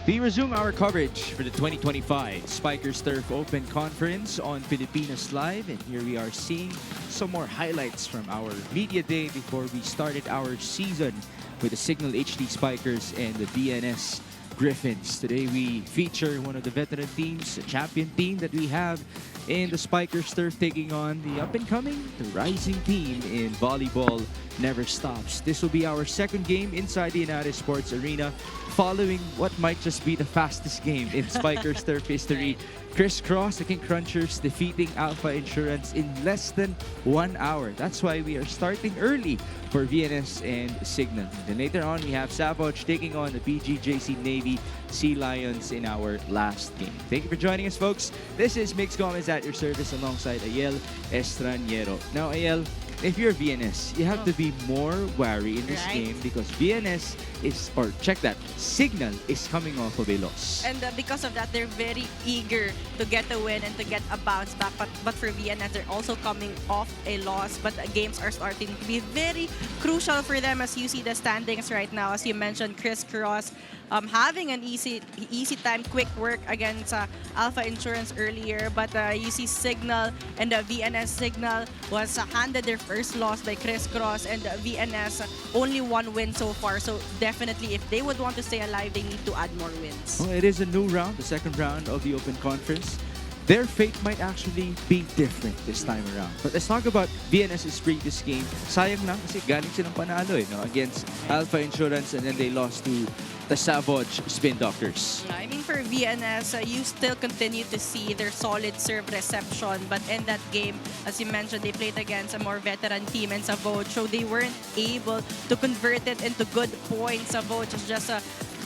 We resume our coverage for the 2025 Spikers Turf Open Conference on Filipinas Live, and here we are seeing some more highlights from our media day before we started our season with the Cignal HD Spikers and the VNS Griffins. Today we feature one of the veteran teams, a champion team that we have in the Spikers Turf, taking on the up-and-coming, the rising team in volleyball never stops. This will be our second game inside the United Sports Arena, following what might just be the fastest game in Spikers Turf history. Crisscross, the King Crunchers, defeating Alpha Insurance in less than 1 hour. That's why we are starting early for VNS and Cignal. Then later on, we have Savage taking on the BGJC Navy Sea Lions in our last game. Thank you for joining us, folks. This is Mix Gomez at your service alongside Ayel Estraniero. Now, Ayel, if you're VNS, you have to be more wary in this game because VNS is, or check that, Cignal is coming off of a loss. And because of that, they're very eager to get a win and to get a bounce back. But for VNS, they're also coming off a loss. But games are starting to be very crucial for them as you see the standings right now. As you mentioned, Crisscross having an easy time, quick work against Alpha Insurance earlier. But you see Cignal and VNS. Cignal was handed their first loss by Crisscross, and VNS only one win so far. So definitely, if they would want to stay alive, they need to add more wins. Well, it is a new round, the second round of the Open Conference. Their fate might actually be different this time around. But let's talk about VNS's previous game. Sayang lang kasi galing silang panalo against Alpha Insurance, and then they lost to the Savage Spin Doctors. I mean, for VNS, you still continue to see their solid serve reception. But in that game, as you mentioned, they played against a more veteran team in Savage, so they weren't able to convert it into good points. Savage is just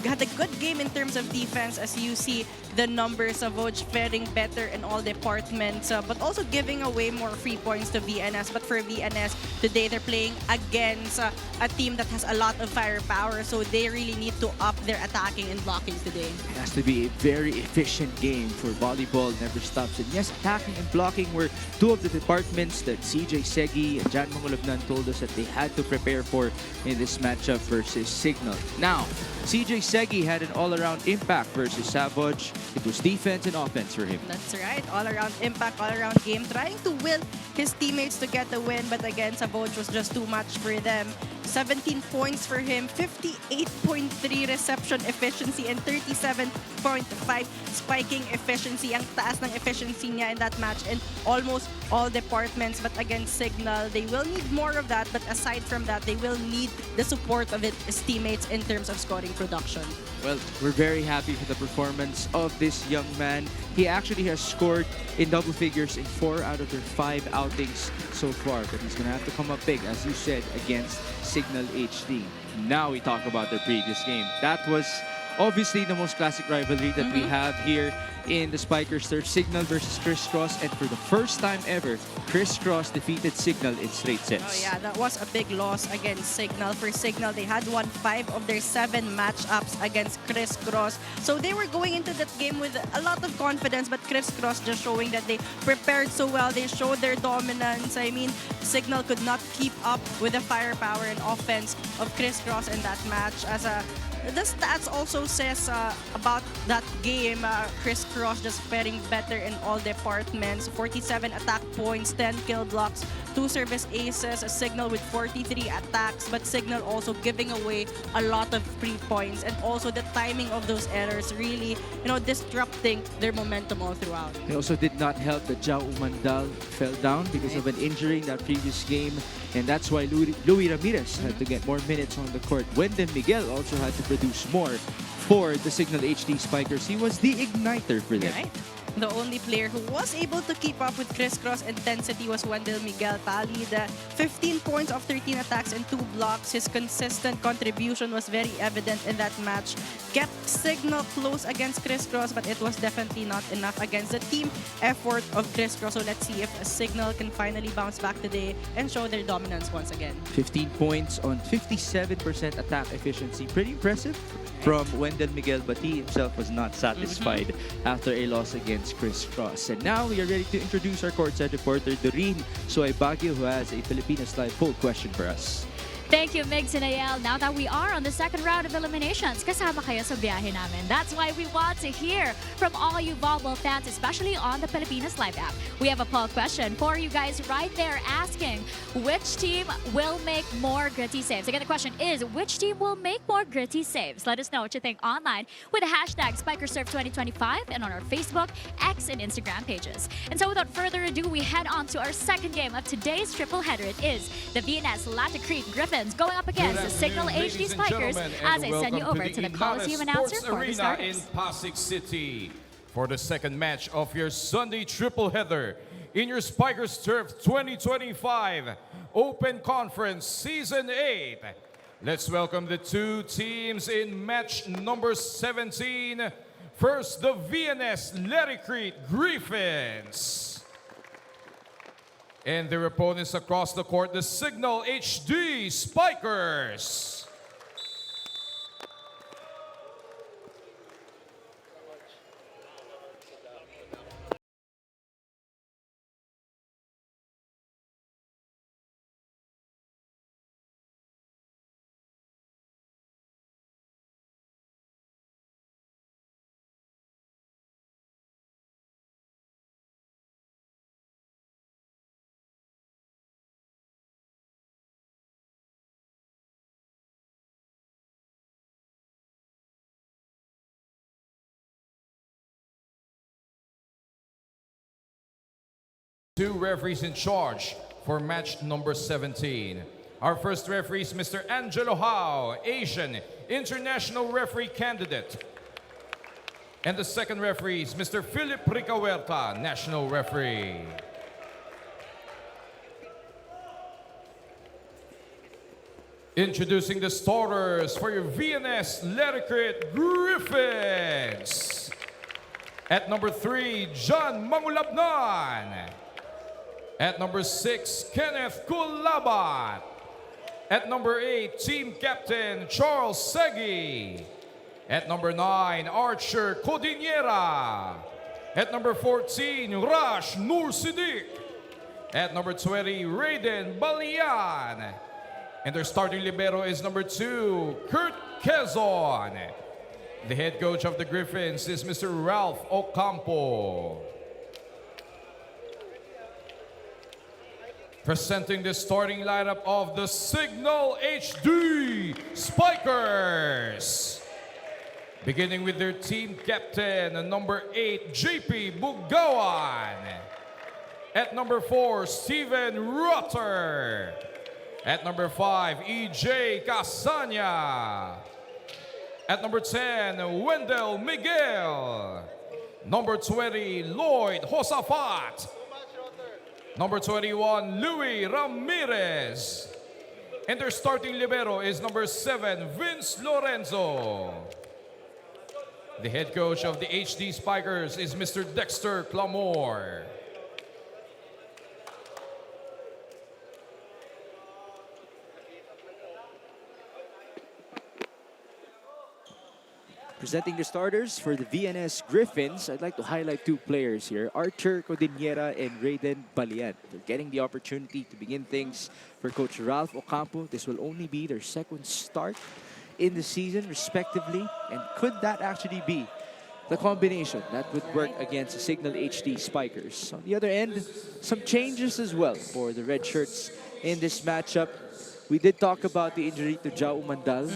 had a good game in terms of defense, as you see the numbers of Savage faring better in all departments, but also giving away more free points to VNS. But for VNS, today they're playing against a team that has a lot of firepower, so they really need to up their attacking and blocking today. It has to be a very efficient game for volleyball never stops. And yes, attacking and blocking were two of the departments that CJ Segi and Jan Mangulabnan told us that they had to prepare for in this matchup versus Cignal. Now, CJ Segi had an all-around impact versus Savage. It was defense and offense for him. That's right. All-around impact, all-around game. Trying to will his teammates to get the win, but again, Savage was just too much for them. 17 points for him, 58.3 reception efficiency, and 37.5 spiking efficiency. Ang taas ng efficiency niya in that match in almost all departments. But against Cignal, they will need more of that. But aside from that, they will need the support of his teammates in terms of scoring production. Well, we're very happy for the performance of this young man. He actually has scored in double figures in 4 out of their 5 outings so far. But he's going to have to come up big, as you said, against Cignal HD. Now we talk about the previous game. That was obviously the most classic rivalry that we have here in the Spikers Turf. Cignal versus Crisscross, and for the first time ever, Crisscross defeated Cignal in straight sets. Oh yeah, that was a big loss against Cignal. For Cignal, they had won 5 of their 7 matchups against Crisscross. So they were going into that game with a lot of confidence, but Crisscross just showing that they prepared so well. They showed their dominance. I mean, Cignal could not keep up with the firepower and offense of Crisscross in that match. As the stats also says about that game, Crisscross just faring better in all departments. 47 attack points, 10 kill blocks, 2 service aces, a Cignal with 43 attacks, but Cignal also giving away a lot of free points, and also the timing of those errors really, disrupting their momentum all throughout. It also did not help that Jao Umandal fell down because of an injury in that previous game, and that's why Louis Ramirez had to get more minutes on the court. Wendell Miguel also had to produce more for the Cignal HD Spikers. He was the igniter for them. Right. The only player who was able to keep up with Crisscross intensity was Wendell Miguel. Tallied 15 points of 13 attacks and 2 blocks. His consistent contribution was very evident in that match. Kept Cignal close against Crisscross, but it was definitely not enough against the team effort of Crisscross. So let's see if Cignal can finally bounce back today and show their dominance once again. 15 points on 57% attack efficiency. Pretty impressive from Wendell Miguel, but he himself was not satisfied after a loss against Crisscross. And now we are ready to introduce our courtside reporter, Doreen Soy Baguio, who has a Filipinas Live poll question for us. Thank you, Migs and Ayel. Now that we are on the second round of eliminations, kasama kayo sa biyahe namin. That's why we want to hear from all you volleyball fans, especially on the Pilipinas Live app. We have a poll question for you guys right there asking which team will make more gritty saves. Again, the question is, which team will make more gritty saves? Let us know what you think online with the hashtag SpikerSurf2025 and on our Facebook, X, and Instagram pages. And so without further ado, we head on to our second game of today's triple header. It is the VNS-Laticrete Griffins going up against the Cignal HD Spikers as I send you over to the Coliseum announcer for the starters. In Pasig City for the second match of your Sunday triple header in your Spikers Turf 2025 Open Conference Season 8. Let's welcome the two teams in match number 17. First, the VNS-Laticrete Griffins. And their opponents across the court, the Cignal HD Spikers. Two referees in charge for match number 17. Our first referee is Mr. Angelo Howe, Asian International Referee Candidate. And the second referee is Mr. Philip Ricahuerta, National Referee. Introducing the starters for your VNS-Laticrete Griffins. At number 3, John Mangulabnan. At number 6, Kenneth Kulabat. At number 8, Team Captain Charles Segi. At number 9, Archer Codinera. At number 14, Rash Nur Siddiq. At number 20, Raiden Balian. And their starting libero is number 2, Kurt Quezon. The head coach of the Griffins is Mr. Ralph Ocampo. Presenting the starting lineup of the Cignal HD Spikers. Beginning with their team captain, number 8, JP Bugawan. At number 4, Steven Rutter. At number 5, EJ Casanya. At number 10, Wendell Miguel. Number 20, Lloyd Josafat. Number 21, Louis Ramirez. And their starting libero is number 7, Vince Lorenzo. The head coach of the HD Spikers is Mr. Dexter Clamore. Presenting the starters for the VNS Griffins, I'd like to highlight two players here, Archer Codinera and Raiden Balian. They're getting the opportunity to begin things for Coach Ralph Ocampo. This will only be their second start in the season, respectively. And could that actually be the combination that would work against the Cignal HD Spikers? On the other end, some changes as well for the red shirts in this matchup. We did talk about the injury to Jao Mandal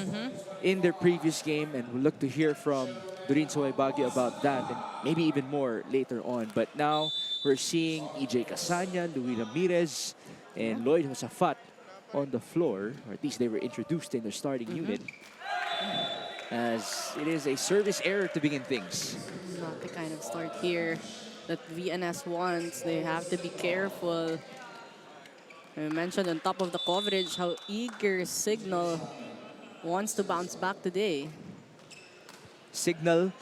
in their previous game, and we'll look to hear from Doreen Soaibagi about that and maybe even more later on. But now we're seeing EJ Casanya, Louis Ramirez, and Lloyd Josafat on the floor, or at least they were introduced in the starting unit, as it is a service error to begin things. Not the kind of start here that VNS wants. They have to be careful. I mentioned on top of the coverage how eager Cignal wants to bounce back today. Cignal,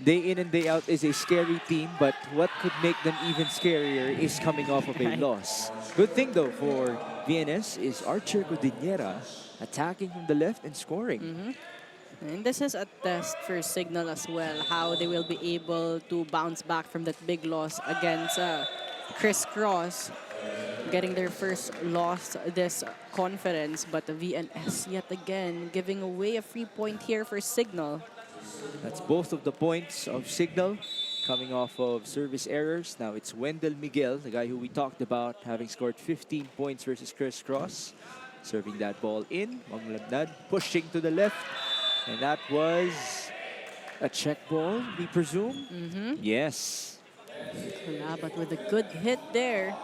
day in and day out, is a scary team, but what could make them even scarier is coming off of a loss. Good thing, though, for VNS is Archer Codinera attacking from the left and scoring. And this is a test for Cignal as well, how they will be able to bounce back from that big loss against Chris Cross. getting their first loss this conference, but the VNS yet again giving away a free point here for Cignal. That's both of the points of Cignal coming off of service errors. Now it's Wendell Miguel, the guy who we talked about, having scored 15 points versus Chris Cross. Serving that ball in. Manglabnad pushing to the left. And that was a check ball, we presume? Yes. But with a good hit there,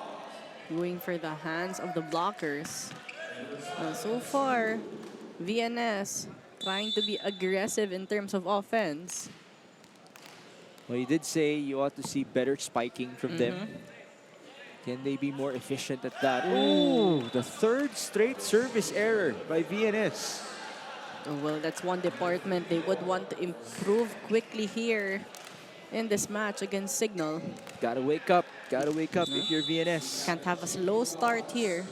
going for the hands of the blockers. So far, VNS trying to be aggressive in terms of offense. Well, you did say you ought to see better spiking from them. Can they be more efficient at that? Oh, the third straight service error by VNS. Well, that's one department they would want to improve quickly here in this match against Cignal. Gotta wake up. Gotta wake up if you're VNS. Can't have a slow start here.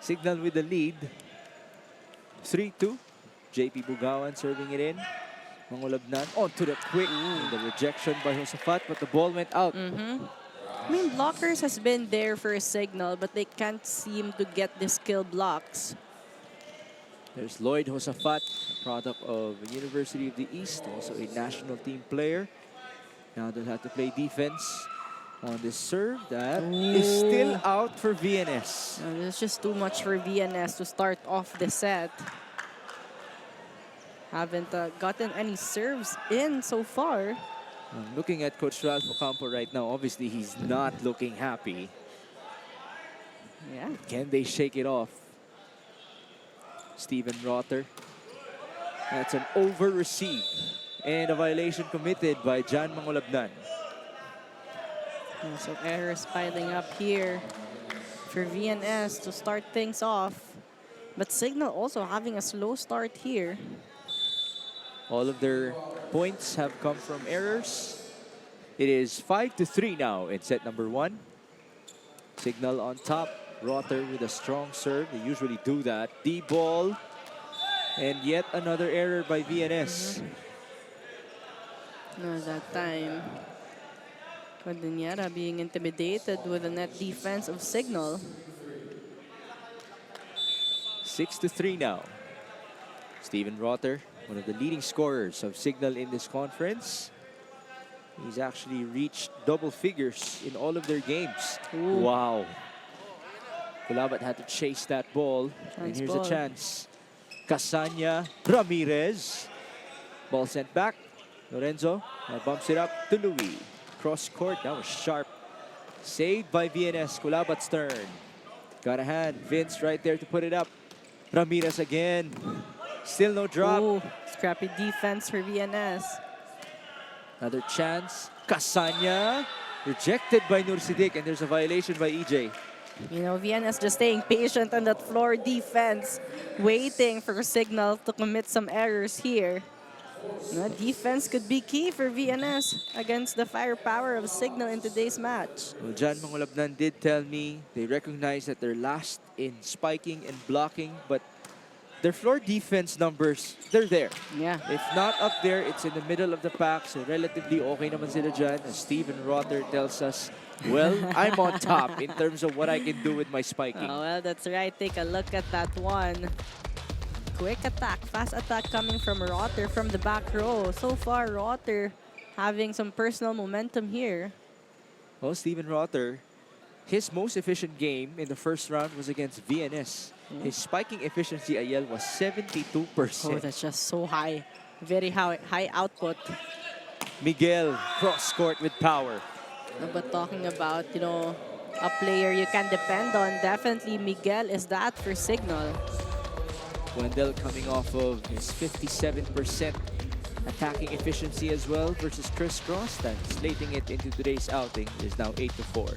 Cignal with the lead. 3-2. JP Bugawan serving it in. Mangulabnan onto the quick. And the rejection by Josafat, but the ball went out. I mean, blockers has been there for a Cignal, but they can't seem to get the skill blocks. There's Lloyd Josafat, a product of the University of the East, also a national team player. Now they'll have to play defense on this serve. That is still out for VNS. It's just too much for VNS to start off the set. Haven't gotten any serves in so far. Looking at Coach Ralph Ocampo right now, obviously he's not looking happy. Yeah. Can they shake it off? Steven Rotter. That's an over-receive. And a violation committed by Jan Mangulabnan. So errors piling up here for VNS to start things off. But Cignal also having a slow start here. All of their points have come from errors. It is 5-3 now in set number 1. Cignal on top. Rotter with a strong serve. They usually do that. D-ball. And yet another error by VNS. That time, Cordillera being intimidated with the net defense of Cignal. 6-3 now. Steven Rotter, one of the leading scorers of Cignal in this conference. He's actually reached double figures in all of their games. Wow. Kulabat had to chase that ball. And here's a chance. Casanya Ramirez. Ball sent back. Lorenzo bumps it up to Louis. Cross court. That was sharp. Saved by VNS. Kulabat's turn. Got a hand. Vince right there to put it up. Ramirez again. Still no drop. Scrappy defense for VNS. Another chance. Casanya. Rejected by Nursidik. And there's a violation by EJ. You know, VNS just staying patient on that floor defense, waiting for Cignal to commit some errors here. Defense could be key for VNS against the firepower of Cignal in today's match. Well, Jan Mangulabnan did tell me they recognize that they're last in spiking and blocking, but their floor defense numbers, they're there. Yeah. If not up there, it's in the middle of the pack, so relatively okay naman sila dyan. As Steven Rotter tells us, well, I'm on top in terms of what I can do with my spiking. Oh, well, that's right. Take a look at that one. Quick attack, fast attack coming from Rotter from the back row. So far, Rotter having some personal momentum here. Well, Steven Rotter, his most efficient game in the first round was against VNS. His spiking efficiency, Ayel, was 72%. Oh, that's just so high. Very high output. Miguel, cross court with power. But talking about, you know, a player you can depend on, definitely Miguel is that for Cignal. Wendell coming off of his 57% attacking efficiency as well versus Chris Cross. Translating it into today's outing is now 8-4.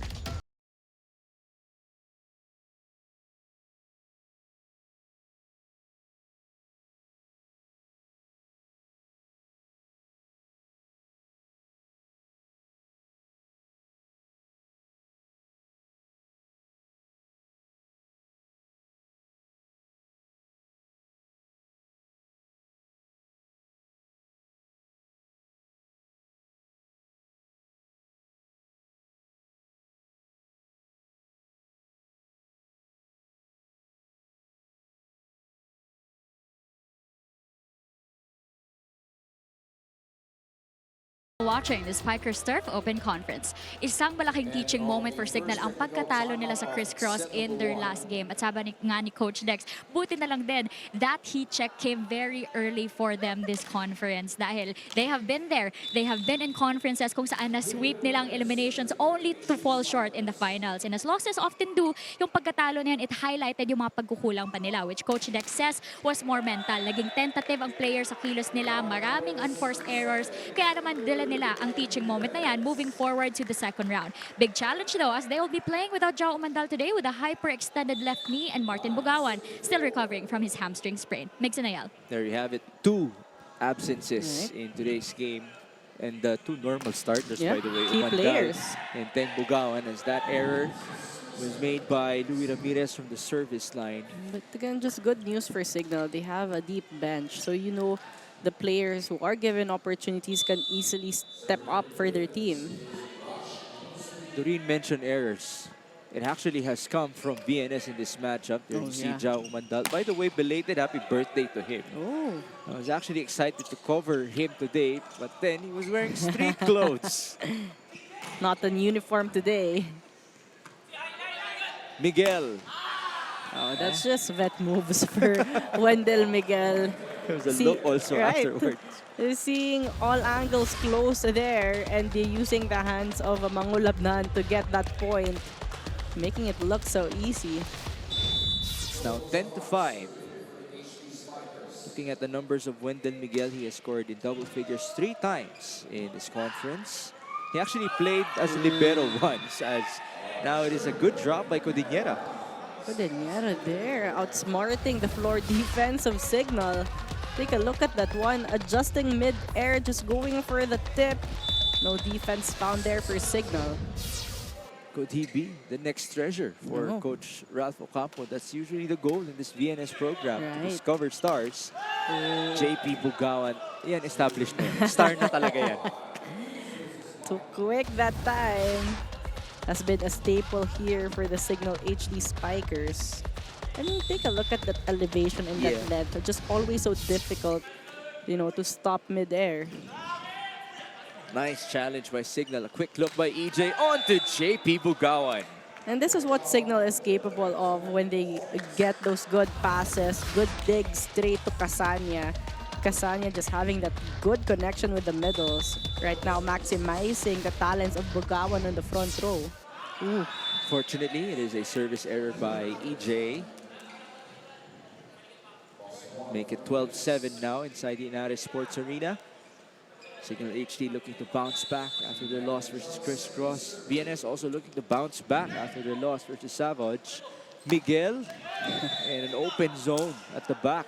Watching the Spikers Turf Open Conference. Isang malaking teaching moment for Cignal ang pagkatalo nila sa crisscross in their last game. At sabi nga ni Coach Dex, buti na lang din that heat check came very early for them this conference dahil they have been there. They have been in conferences kung saan na-sweep nilang eliminations only to fall short in the finals. And as losses often do, yung pagkatalo na yan, it highlighted yung mga pagkukulang pa nila, which Coach Dex says was more mental. Naging tentative ang players sa kilos nila, maraming unforced errors, kaya naman dila nila ang teaching moment na yan moving forward to the second round. Big challenge though as they will be playing without Jao Umandal today with a hyperextended left knee and Martin Bugawan still recovering from his hamstring sprain. Mix and Ayal. There you have it. 2 absences in today's game. And 2 normal starters, by the way. Key Umandal players. and Teng Bugawan, as that error was made by Louis Ramirez from the service line. But again, just good news for Cignal. They have a deep bench. So, you know, the players who are given opportunities can easily step up for their team. Doreen mentioned errors. It actually has come from VNS in this matchup. There you see Jao Umandal. By the way, belated happy birthday to him. Oh. I was actually excited to cover him today, but then he was wearing street clothes. Not in uniform today. Miguel. Oh, that's just vet moves for Wendell Miguel. There was a look also afterwards. They're seeing all angles close there, and they're using the hands of Mangulabnan to get that point, making it look so easy. It's now 10-5. Looking at the numbers of Wendell Miguel, he has scored in double figures 3 times in this conference. He actually played as libero once, as now it is a good drop by Codinera. Codinera there, outsmarting the floor defense of Cignal. Take a look at that one, adjusting mid-air, just going for the tip. No defense found there for Cignal. Could he be the next treasure for Coach Ralph Ocampo? That's usually the goal in this VNS program, to discover stars. JP Bugawan, yan, established na yan. Star na talaga yan. Too quick that time. Has been a staple here for the Cignal HD Spikers. I mean, take a look at that elevation and that length. It's just always so difficult, you know, to stop mid-air. Nice challenge by Cignal. A quick look by EJ onto JP Bugawan. And this is what Cignal is capable of when they get those good passes, good digs straight to Casania. Casania just having that good connection with the middles. Right now, maximizing the talents of Bugawan on the front row. Ooh. Fortunately, it is a service error by EJ. Make it 12-7 now inside the Inares Sports Arena. Cignal HD looking to bounce back after their loss versus Crisscross. VNS also looking to bounce back after their loss versus Savage. Miguel in an open zone at the back,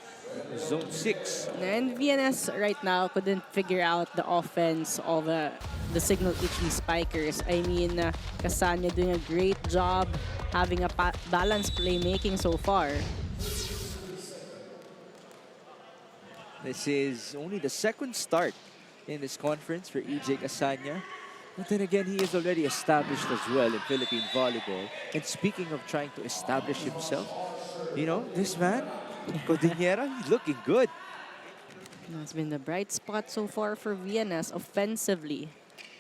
zone 6. And VNS right now couldn't figure out the offense of the Cignal HD Spikers. I mean, Casania doing a great job having a balanced playmaking so far. This is only the second start in this conference for EJ Casania. But then again, he is already established as well in Philippine volleyball. And speaking of trying to establish himself, you know, this man, Codinera, he's looking good. That's been the bright spot so far for VNS offensively,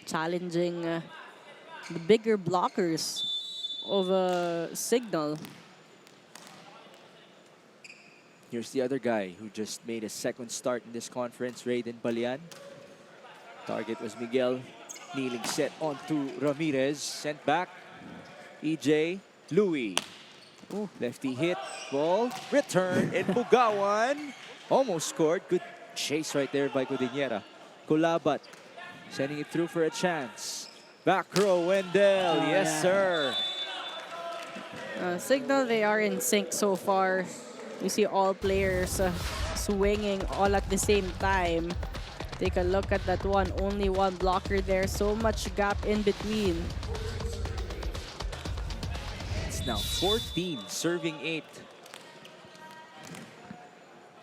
challenging the bigger blockers of Cignal. Here's the other guy who just made a second start in this conference, Raiden Balian. Target was Miguel. Kneeling set onto Ramirez. Sent back. EJ, Louis. Ooh, lefty hit. Ball. Return. And Bugawan almost scored. Good chase right there by Codinera. Kulabat sending it through for a chance. Back row, Wendell. Yes, sir. Cignal, they are in sync so far. You see all players swinging all at the same time. Take a look at that one. Only one blocker there. So much gap in between. It's now 14, serving 8.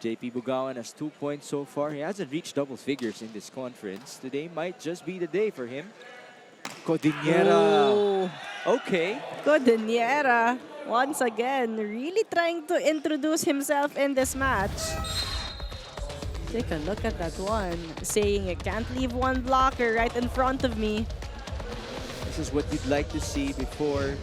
JP Bugawan has 2 points so far. He hasn't reached double figures in this conference. Today might just be the day for him. Codinera. Oh. Okay. Codinera, once again, really trying to introduce himself in this match. Take a look at that one. Saying you can't leave one blocker right in front of me. This is what you'd like to see before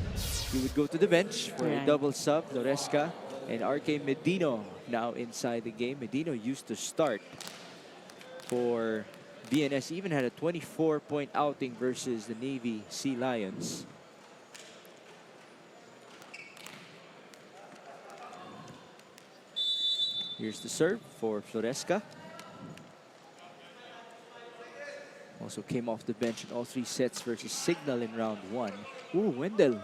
you would go to the bench for a Right. double sub. Floresca and RK Medino now inside the game. Medino used to start for VNS, even had a 24-point outing versus the Navy Sea Lions. Here's the serve for Floresca. Also came off the bench in all 3 sets versus Cignal in round 1. Ooh, Wendell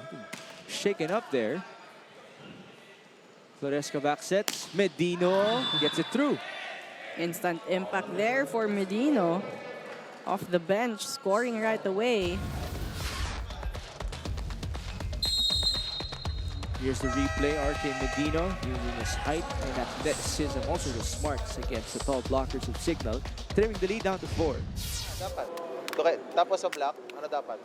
shaken up there. Floresca back sets. Medino gets it through. Instant impact there for Medino. Off the bench, scoring right away. Here's the replay. RK Medino using his height and athleticism, also the smarts against the tall blockers of Cignal, trimming the lead down to 4. Dapat. Okay, tapos sa block, ano dapat?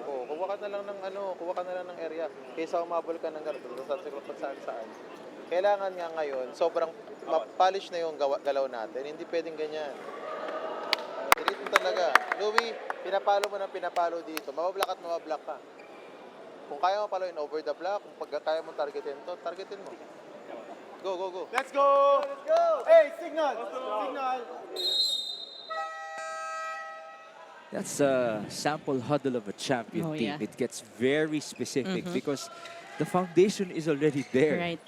Oo, kuha ka na lang ng kuha ka na lang ng area. Kaysa umabol ka ng ganito, kung saan. Kailangan nga ngayon, sobrang polish na yung galaw natin. Hindi pwedeng ganyan. Delete mo talaga. Louie, pinapalo mo ng pinapalo dito. Mabablock at mabablock ka. Kung kaya mo paluin over the block, kung pag kaya mo targetin to, targetin mo. Go, go, go. Let's go! Let's go! Hey, Cignal! Cignal! That's a sample huddle of a champion Oh, team. yeah. It gets very specific because the foundation is already there. Right.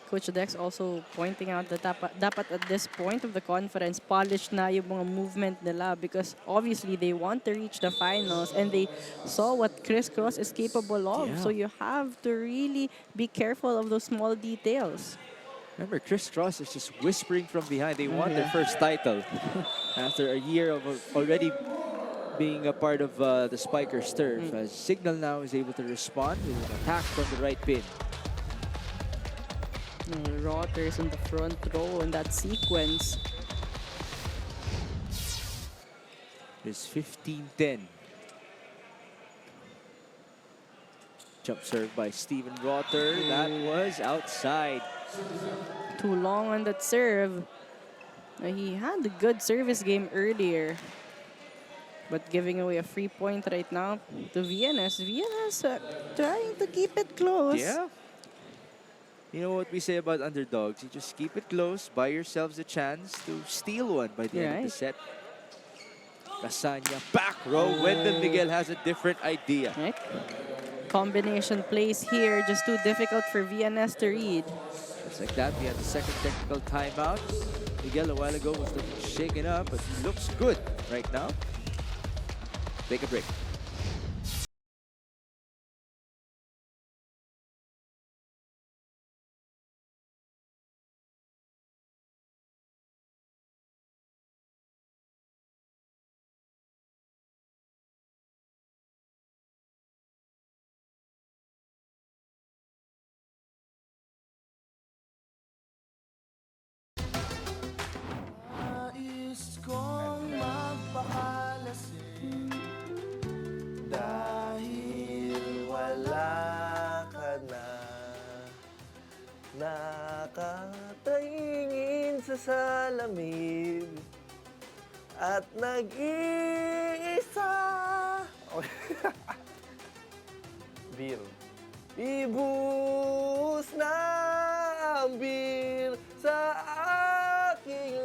Coach Dex also pointing out that dapat at this point of the conference, polished na yung mga movement nila because obviously they want to reach the finals and they saw what Chris Cross is capable of. Yeah. So you have to really be careful of those small details. Remember, Chris Cross is just whispering from behind. They won their first title after a year of already being a part of the Spikers turf. As Cignal now is able to respond with an attack from the right pin. Rotters in the front row in that sequence. It's 15-10. Jump serve by Steven Rotter. That was outside. Too long on that serve. He had a good service game earlier. But giving away a free point right now to VNS. VNS trying to keep it close. Yeah. You know what we say about underdogs? You just keep it close, buy yourselves a chance to steal one by the end of the set. Casanya, back row. Wendell Miguel has a different idea. Right. Combination plays here, just too difficult for VNS to read. Just like that, we had the second technical timeout. Miguel a while ago was looking shaken up, but he looks good right now. Take a break. Nais kong magpakalasing dahil wala ka na. Nakatingin sa salamin at nag-iisa. Beer. Ibuhos na ang beer sa aking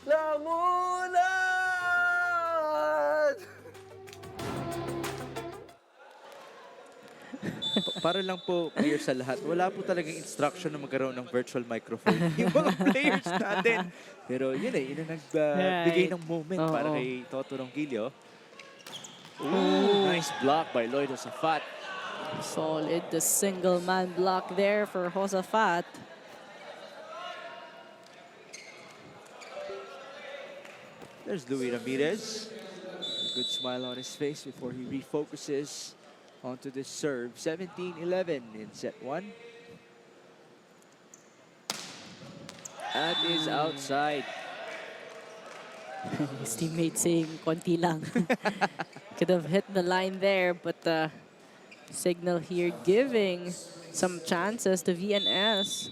lamunan. Para lang po clear sa lahat, wala po talagang instruction na magkaroon ng virtual microphone yung mga players natin. Pero yun yun ang nagbigay ng moment para kay Toto Ronquillo. Ooh, nice block by Lloyd Josafat. Solid, the single man block there for Josafat. There's Louis Ramirez. A good smile on his face before he refocuses onto this serve. 17-11 in set 1. That is outside. His teammate saying konti lang. Could have hit the line there, but Cignal here giving some chances to VNS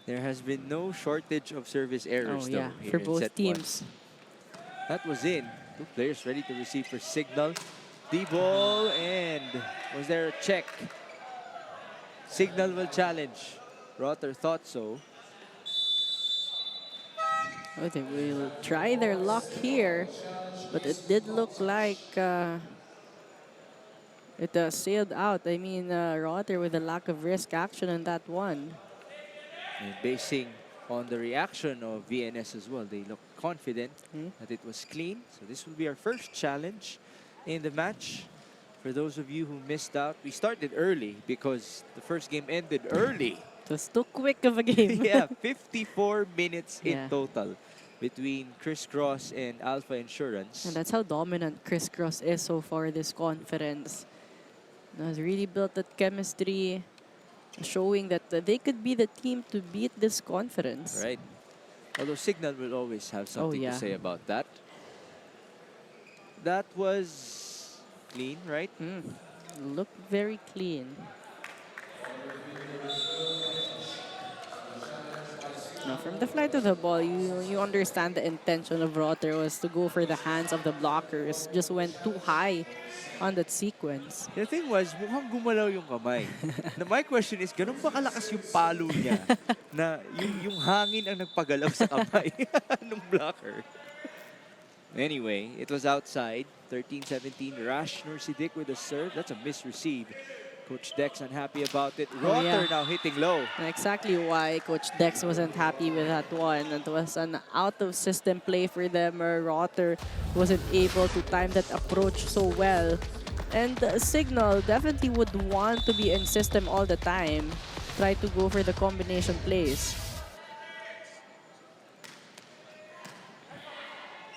There has been no shortage of service errors Oh though yeah, here for in both set teams. one. That was in. Two players ready to receive for Cignal. D-ball, and was there a check? Cignal will challenge. Rotter thought so. Oh, they will try their luck here, but it did look like it sailed out. I mean, Rotter with a lack of risk action on that one. And basing on the reaction of VNS as well, they look confident that it was clean. So this will be our first challenge in the match. For those of you who missed out, we started early because the first game ended early. It was too quick of a game. Yeah, 54 minutes Yeah. in total between Crisscross and Alpha Insurance. And that's how dominant Crisscross is so far this conference. Has really built that chemistry, showing that they could be the team to beat this conference. Right. Although Cignal will always have something yeah. to say about that. That was clean, right? Looked very clean. Now, from the flight of the ball, you understand the intention of Rotter was to go for the hands of the blockers. Just went too high on that sequence. The thing was, mukhang gumalaw yung kamay. Na my question is, ganun ba kalakas yung palo niya na yung hangin ang nagpagalaw sa kamay ng blocker? Anyway, it was outside. 13-17, Rash Nursidik with a serve. That's a misreceive. Coach Dex unhappy about it. Rotter now hitting low. Exactly why Coach Dex wasn't happy with that one. It was an out-of-system play for them. Rotter wasn't able to time that approach so well. And Cignal definitely would want to be in system all the time. Try to go for the combination plays.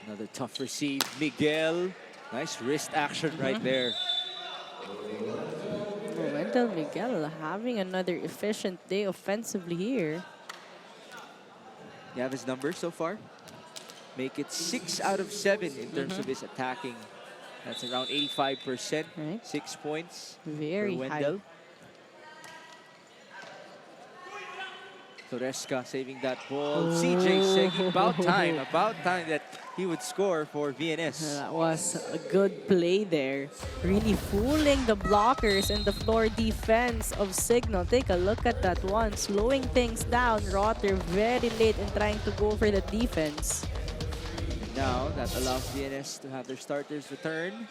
Another tough receive. Miguel. Nice wrist action right there. Wendell Miguel having another efficient day offensively here. You have his numbers so far. Make it 6 out of 7 in terms of his attacking. That's around 85%. Right. 6 points Very for high. Wendell. Toresca saving that ball. CJ Segi, about time that he would score for VNS. That was a good play there. Really fooling the blockers in the floor defense of Cignal. Take a look at that one. Slowing things down. Rotter very late in trying to go for the defense. And now that allows VNS to have their starters return.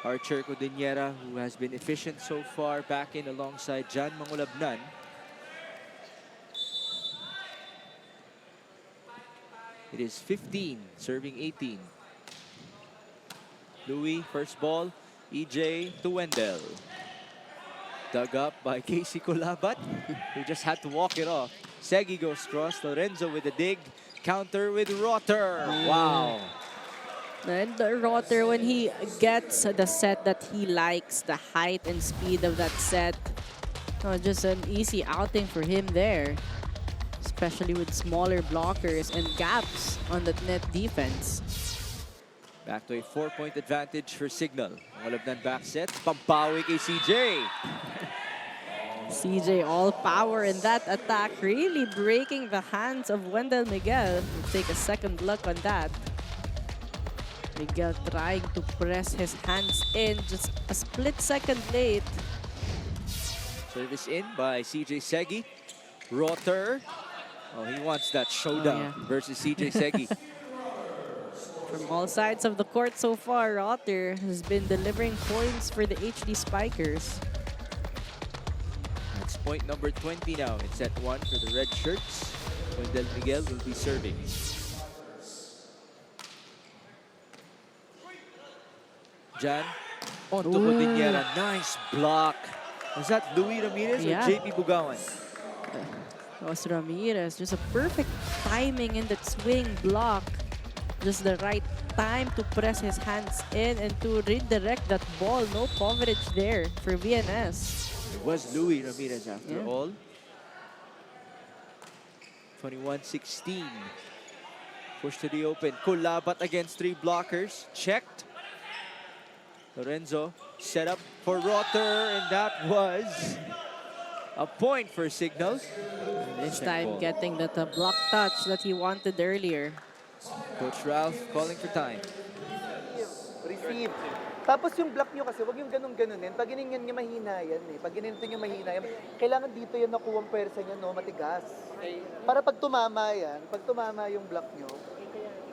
Archer Codinera, who has been efficient so far, back in alongside Jan Mangulabnan. It is 15, serving 18. Louis, first ball. EJ to Wendell. Dug up by Casey Colabat, who just had to walk it off. Segi goes cross. Lorenzo with a dig. Counter with Rotter. Wow. And Rotter, when he gets the set that he likes, the height and speed of that set, just an easy outing for him there. Especially with smaller blockers and gaps on the net defense. Back to a 4-point advantage for Cignal. Mangulabnan back set. Pampawi kay CJ. CJ all power in that attack, really breaking the hands of Wendell Miguel. We'll take a second look on that. Miguel trying to press his hands in, just a split second late. Service in by CJ Segi. Rotter. Oh, he wants that showdown versus CJ Segi. From all sides of the court so far, Rotter has been delivering points for the HD Spikers. That's point number 20 now in set 1 for the red shirts. Wendell Miguel will be serving. Jan onto Codinera. Nice block. Was that Louis Ramirez or JP Bugawan? That was Ramirez. Just a perfect timing in that swing block. Just the right time to press his hands in and to redirect that ball. No coverage there for VNS. It was Louis Ramirez after all. 21-16. Push to the open. Colabat against 3 blockers. Checked. Lorenzo set up for Rotter, and that was a point for Cignal. This Check time ball. getting that block touch that he wanted earlier. Coach Ralph calling for time. Receive. Tapos yung block nyo kasi, wag yung ganun-ganunin. Pag ganyan nyo, mahina yan eh. Pag ganito nyo, mahina yan. Kailangan dito yan nakuha ang pwersa nyo, no? Matigas. Para pag tumama yan, pag tumama yung block nyo,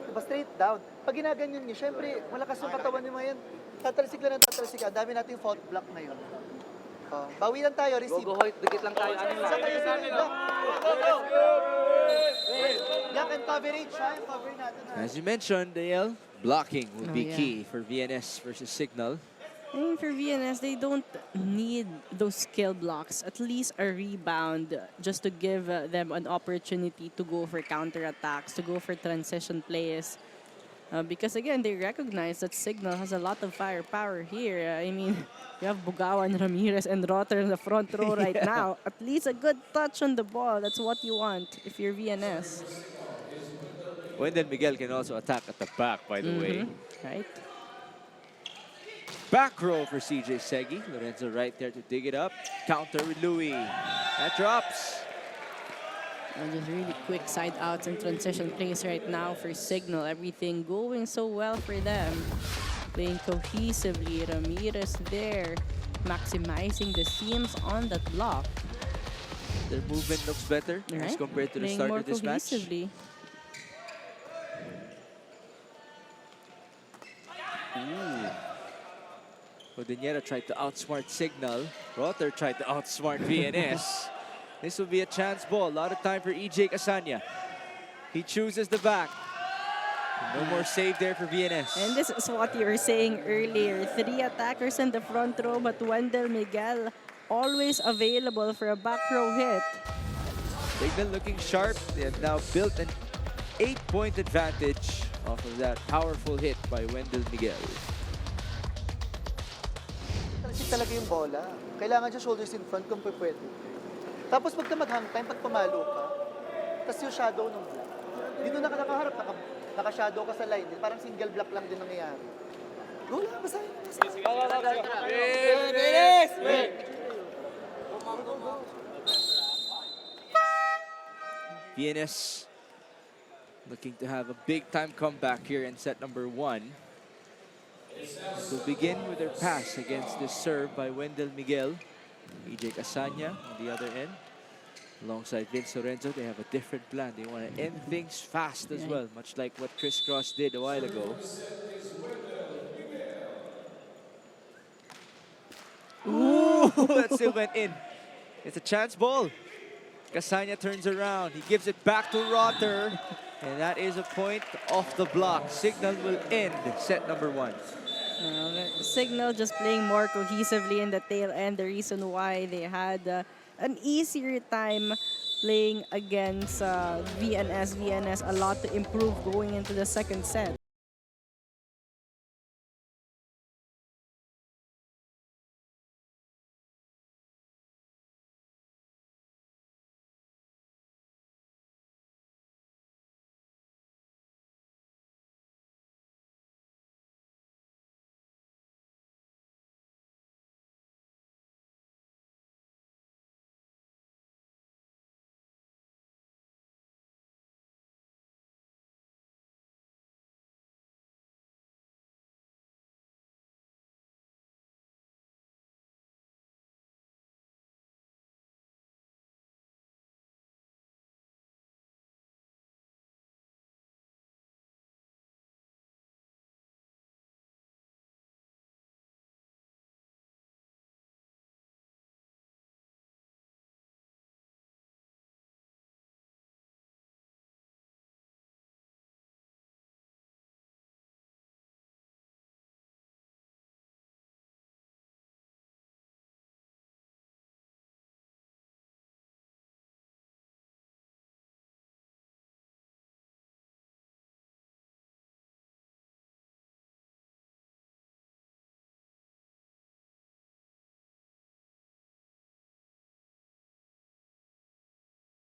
diba, straight down. Pag ginaganyan nyo, syempre, malakas yung katawan nyo mga yan. Tatalsik lang ng tatalsik. Ang dami nating fault block na yun. Oh, bawi lang tayo, receive. Go, Hoyt. Dikit lang tayo. Ano Isa lang? tayo sa block. Block and coverage, ha? Yung cover natin, ha? As you mentioned, Dale, blocking will Oh, be yeah. key for VNS versus Cignal. I mean, for VNS, they don't need those skill blocks. At least a rebound just to give them an opportunity to go for counterattacks, to go for transition plays. Because again, they recognize that Cignal has a lot of firepower here. I mean, you have Bugawan, Ramirez, and Rotter in the front row right now. At least a good touch on the ball. That's what you want if you're VNS. Wendell Miguel can also attack at the back, by the way. Right? Back row for CJ Segi. Lorenzo right there to dig it up. Counter with Louis. That drops. And just really quick side outs and transition plays right now for Cignal. Everything going so well for them. Playing cohesively. Ramirez there. Maximizing the seams on that block. Their movement looks better as Right? compared to the Playing start more of this match. cohesively. Odinera tried to outsmart Cignal. Rotter tried to outsmart VNS. This will be a chance ball. A lot of time for EJ Casanya. He chooses the back. No more save there for VNS. And this is what you were saying earlier. 3 attackers in the front row, but Wendell Miguel always available for a back row hit. Cignal looking sharp. They have now built an 8-point advantage off of that powerful hit by Wendell Miguel. Talsik talaga yung bola. Kailangan siya shoulders in front kung pwede. Tapos pagka mag-hang time, pag pumalo ka, tapos yung shadow ng block. Dito nakaharap, naka-shadow ka sa line. Parang single block lang din nangyayari. Go lang, basahin. VNS looking to have a big-time comeback here in set number 1. We'll begin with their pass against this serve by Wendell Miguel. EJ Casanya on the other end. Alongside Vince Lorenzo, they have a different plan. They want to end things fast as well, much like what Chris Cross did a while ago. Ooh, that still went in. It's a chance ball. Casanya turns around. He gives it back to Rotter. And that is a point off the block. Cignal will end set number 1. Cignal just playing more cohesively in the tail end. The reason why they had an easier time playing against VNS. VNS a lot to improve going into the second set.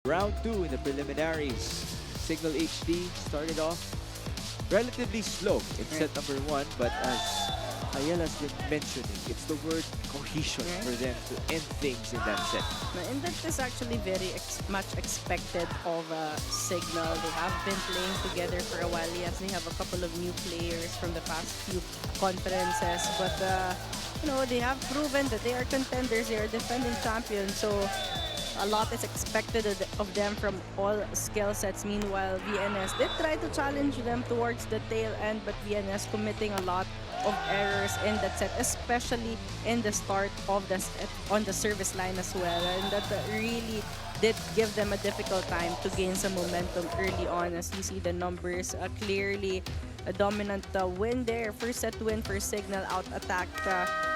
Round 2 in the preliminaries. Cignal HD started off relatively slow in set number 1, but as Ayala has been mentioning, it's the word cohesion Right. for them to end things in that set. And that is actually very much expected of Cignal. They have been playing together for a while. Yes, they have a couple of new players from the past few conferences, but they have proven that they are contenders. They are defending champions, so a lot is expected of them from all skill sets. Meanwhile, VNS did try to challenge them towards the tail end, but VNS committing a lot of errors in that set, especially in the start of the set on the service line as well. And that really did give them a difficult time to gain some momentum early on. As you see the numbers, clearly a dominant win there. First set win for Cignal, out attacked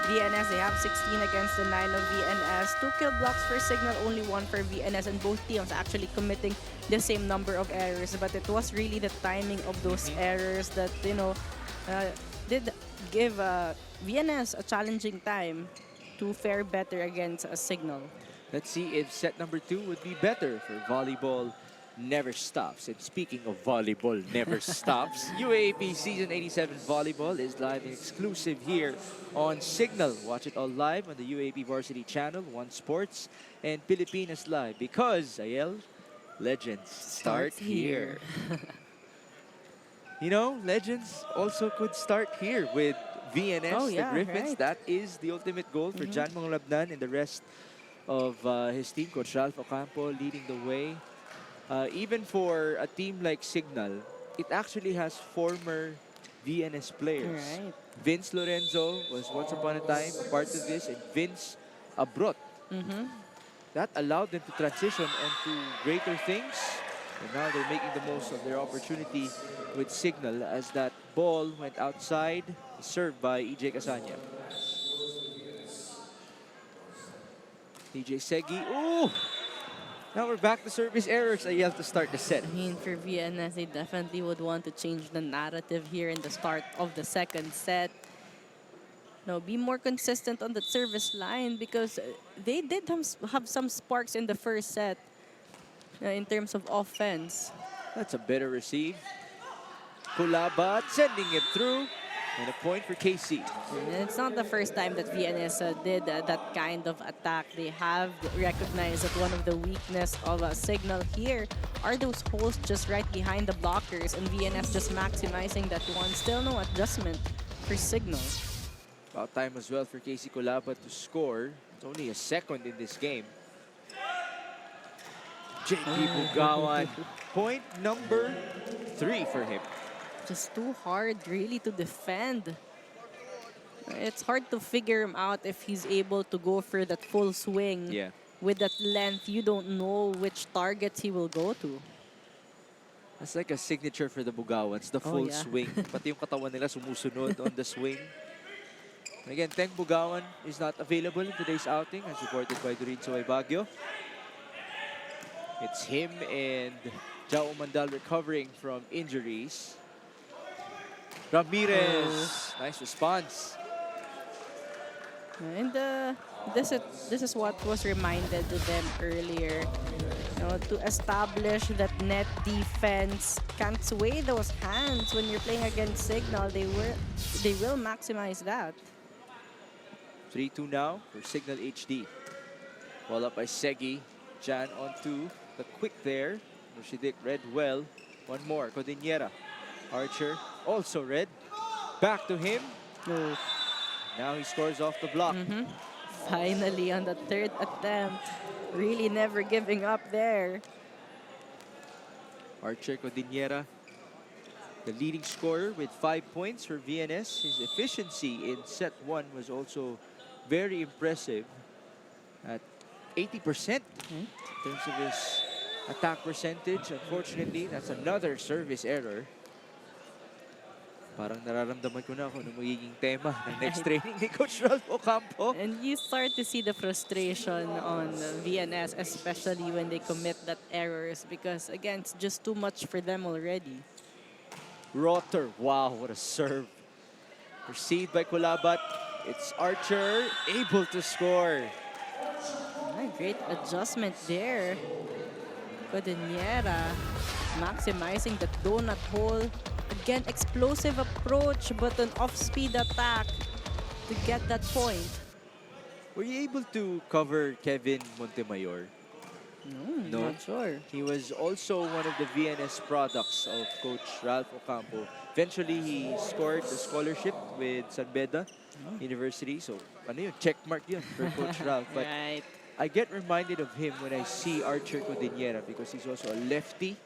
VNS. They have 16 against the 9 of VNS. 2 kill blocks for Cignal, only 1 for VNS, and both teams actually committing the same number of errors. But it was really the timing of those errors that did give VNS a challenging time to fare better against a Cignal. Let's see if set number 2 would be better for volleyball never stops. And speaking of volleyball never stops, UAAP Season 87 Volleyball is live and exclusive here on Cignal. Watch it all live on the UAAP Varsity Channel, One Sports, and Pilipinas Live. Because, Ayel, legends start here. You know, legends also could start here with VNS, Oh, yeah, the Griffins. right. That is the ultimate goal for Jan Manglabnan and the rest of his team. Coach Ralph Ocampo leading the way. Even for a team like Cignal, it actually has former VNS players. Right. Vince Lorenzo was once upon a time a part of this, and Vince Abrot. That allowed them to transition onto greater things. And now they're making the most of their opportunity with Cignal as that ball went outside, served by EJ Casanya. DJ Segi, ooh! Now we're back to service errors. I have to start the set. I mean, for VNS, they definitely would want to change the narrative here in the start of the second set. Be more consistent on the service line, because they did have some sparks in the first set in terms of offense. That's a better receive. Kulabat sending it through. And a point for KC. And it's not the first time that VNS did that kind of attack. They have recognized that one of the weakness of Cignal here are those holes just right behind the blockers, and VNS just maximizing that one. Still no adjustment for Cignal. About time as well for KC Kulabat to score. It's only a second in this game. JP Bugawan, point number 3 for him. Just too hard really to defend. It's hard to figure him out if he's able to go for that full swing. Yeah. With that length, you don't know which targets he will go to. That's like a signature for the Bugawans, the full yeah. swing. Pati yung katawan nila sumusunod on the swing. Again, Teng Bugawan is not available in today's outing, as reported by Doreen Soy Baguio. It's him and Jao Mandal recovering from injuries. Ramirez, nice response. And this is what was reminded to them earlier. To establish that net defense, can't sway those hands when you're playing against Cignal. They will maximize that. 3-2 now for Cignal HD. Ball up by Segi. Jan onto the quick there. Roshidik read well. One more, Codinera. Archer also read. Back to him. No. Now he scores off the block. Finally on the third attempt. Really never giving up there. Archer Codinera, the leading scorer with 5 points for VNS. His efficiency in set 1 was also very impressive at 80% in terms of his attack percentage. Unfortunately, that's another service error. Parang nararamdaman ko na kung ano magiging tema ng next training ni Coach Ralph Ocampo. And you start to see the frustration on VNS, especially when they commit that errors, because again, it's just too much for them already. Rotter, wow, what a serve. Received by Kulabat. It's Archer able to score. Great adjustment there. Codinera maximizing the donut hole. Again, explosive approach, but an off-speed attack. to get that point. Were you able to cover Kevin Montemayor? No. Not sure. He was also one of the VNS products of Coach Ralph Ocampo. Eventually, he scored the scholarship with San Beda University. So, ano yun, check mark yun for Coach Ralph. But Right. I get reminded of him when I see Archer Cordillera because he's also a lefty,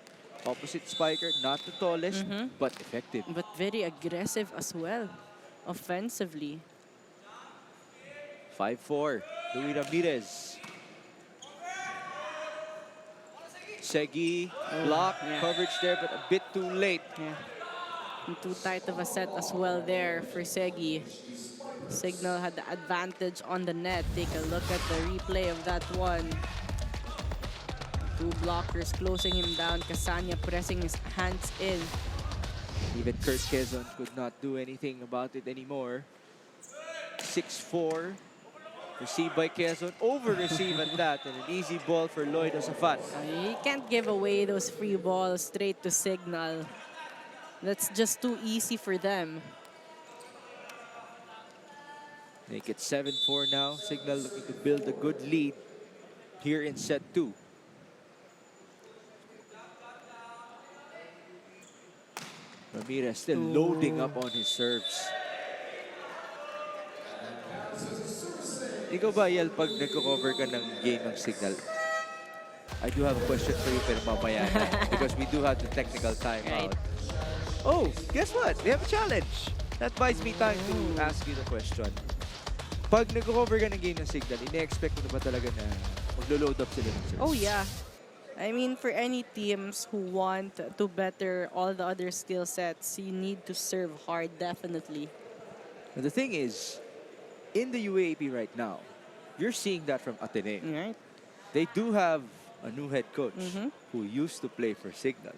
opposite spiker, not the tallest, but effective. But very aggressive as well, offensively. 5-4, Louis Ramirez. Segi, block, yeah. coverage there, but a bit too late. Yeah. And too tight of a set as well there for Segi. Cignal had the advantage on the net. Take a look at the replay of that one. Two blockers closing him down. Casania pressing his hands in. Even Kurt Quezon could not do anything about it anymore. 6-4. Received by Quezon. Over-receive at that. And an easy ball for Lloyd Osafat. You can't give away those free balls straight to Cignal. That's just too easy for them. Make it 7-4 now. Cignal looking to build a good lead here in set 2. Ramirez still loading up on his serves. Ikaw ba, Yel, pag nagko-cover ka ng game ng Cignal, I do have a question for you pero mamaya na, because we do have the technical timeout. Right. Oh, guess what? We have a challenge. That buys me time to ask you the question. Pag nagko-cover ka ng game ng Cignal, ine-expect mo na ba talaga na maglo-load up sila ng serves? Oh, yeah. I mean, for any teams who want to better all the other skill sets, you need to serve hard, definitely. But the thing is, in the UAAP right now, you're seeing that from Ateneo. Right? They do have a new head coach who used to play for Cignal.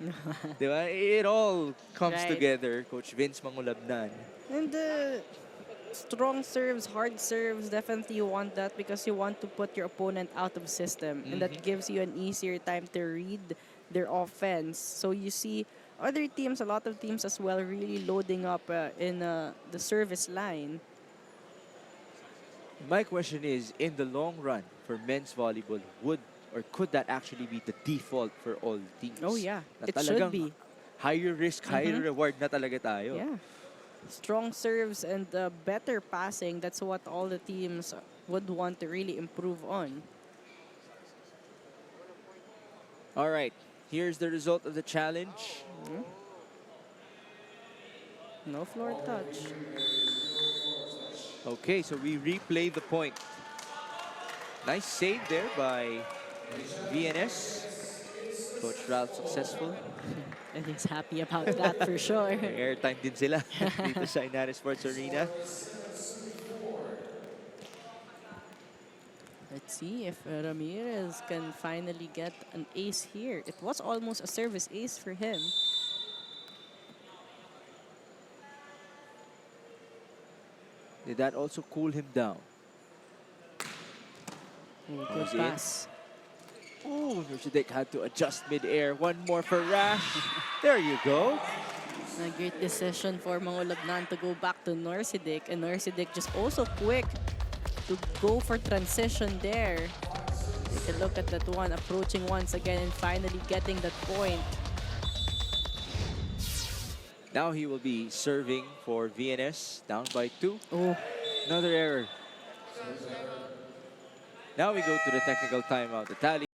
Diba? It all comes Right. together. Coach Vince Mangulabnan. And strong serves, hard serves, definitely you want that because you want to put your opponent out of system. And that gives you an easier time to read their offense. So you see other teams, a lot of teams as well, really loading up in the service line. My question is, in the long run for men's volleyball, would or could that actually be the default for all teams? Oh, yeah. Na It should talagang be. higher risk, higher reward na talaga tayo. Yeah. Strong serves and better passing. That's what all the teams would want to really improve on. All right, here's the result of the challenge. No floor touch. Okay, so we replay the point. Nice save there by VNS. Coach Ralph successful. And he's happy about that for sure. May airtime din sila dito sa Inares Sports Arena. Let's see if Ramirez can finally get an ace here. It was almost a service ace for him. Did that also cool him down? Good Was it? pass. Ooh, Nursidek had to adjust mid-air. One more for Rash. There you go. A great decision for Mangulabnan to go back to Norsidic. And Norsidic just also quick to go for transition there. Take a look at that one, approaching once again and finally getting that point. Now he will be serving for VNS, down by 2. Oh, Another error. Now we go to the technical timeout. The tally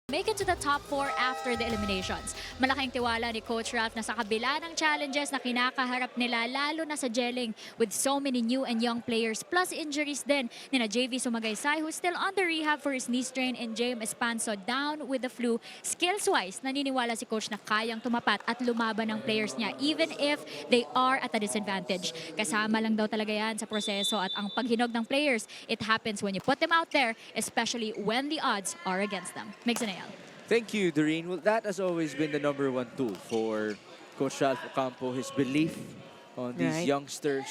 make it to the top 4 after the eliminations. Malaking tiwala ni Coach Ralph na sa kabila ng challenges na kinakaharap nila, lalo na sa gelling with so many new and young players plus injuries din ni na JV Sumagaysay who's still on the rehab for his knee strain and James Espanso down with the flu. Skills-wise, naniniwala si Coach na kayang tumapat at lumaban ng players niya even if they are at a disadvantage. Kasama lang daw talaga yan sa proseso at ang paghinog ng players, it happens when you put them out there, especially when the odds are against them. Makes an Thank you, Doreen. Well, that has always been the #1 tool for Coach Ralph Ocampo, his belief on these youngsters.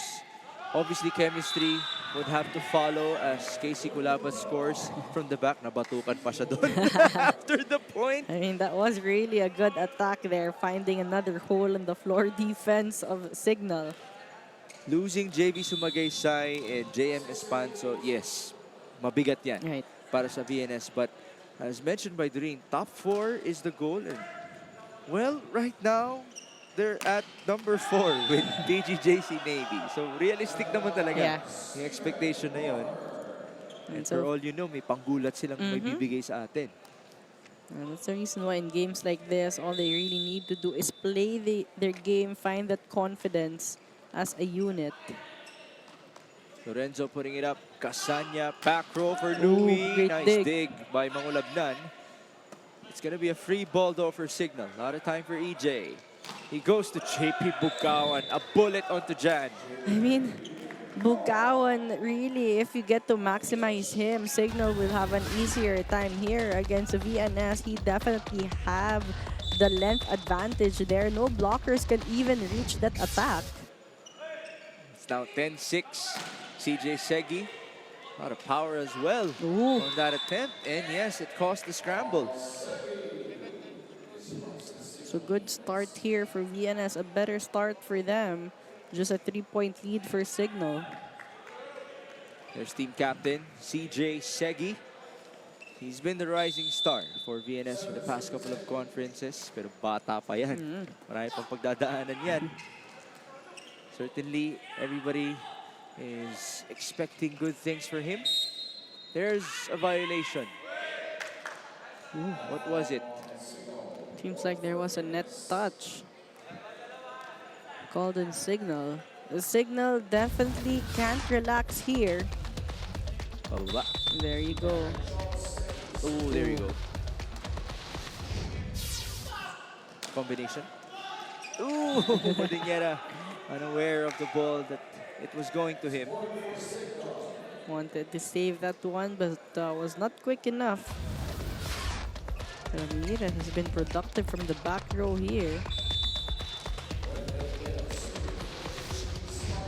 Obviously, chemistry would have to follow as Casey Culaba scores from the back. Nabatukan pa siya doon after the point. I mean, that was really a good attack there, finding another hole in the floor defense of Cignal. Losing JV Sumagaysay and JM Espanso, yes, mabigat yan para sa VNS. But as mentioned by Doreen, top 4 is the goal. And, well, right now, they're at number 4 with PGJC Navy. So, realistic naman talaga yung expectation na yun. And for all you know, may panggulat silang may bibigay sa atin. And that's the reason why in games like this, all they really need to do is play their game, find that confidence as a unit. Lorenzo putting it up. Casanya, back row for Louie. Nice dig by Mangulabnan. It's going to be a free ball though for Cignal. A lot of time for EJ. He goes to JP Bukawan. A bullet onto Jan. I mean, Bukawan, really, if you get to maximize him, Cignal will have an easier time here against the VNS. He definitely have the length advantage there. No blockers can even reach that attack. It's now 10-6. CJ Segi, a lot of power as well on that attempt. And yes, it cost the scramble. So good start here for VNS, a better start for them. Just a 3-point lead for Cignal. There's team captain, CJ Segi. He's been the rising star for VNS for the past couple of conferences. Pero bata pa yan. Marami pang pagdadaanan yan. Certainly, everybody is expecting good things for him. There's a violation. What was it? Seems like there was a net touch. Called in Cignal. The Cignal definitely can't relax here. Pababa. There you go. Oh, there you go. Combination. Ooh, Modinera unaware of the ball that it was going to him. Wanted to save that one, but was not quick enough. Ramirez has been productive from the back row here.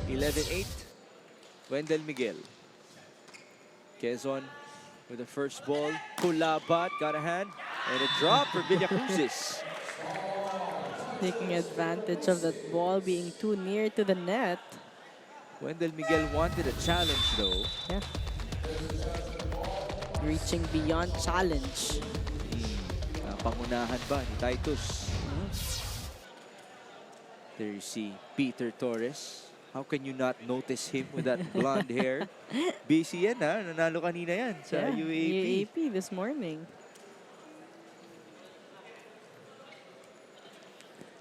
11-8. Wendell Miguel. Quezon with the first ball. Kulabat got a hand. And a drop for Villacruzes. Taking advantage of that ball being too near to the net. Wendell Miguel wanted a challenge though. Yeah. Reaching beyond challenge. Pangunahan ba ni Titus? There you see Peter Torres. How can you not notice him with that blonde hair? Busy yan ha. Nanalo kanina yan sa UAAP. UAAP this morning.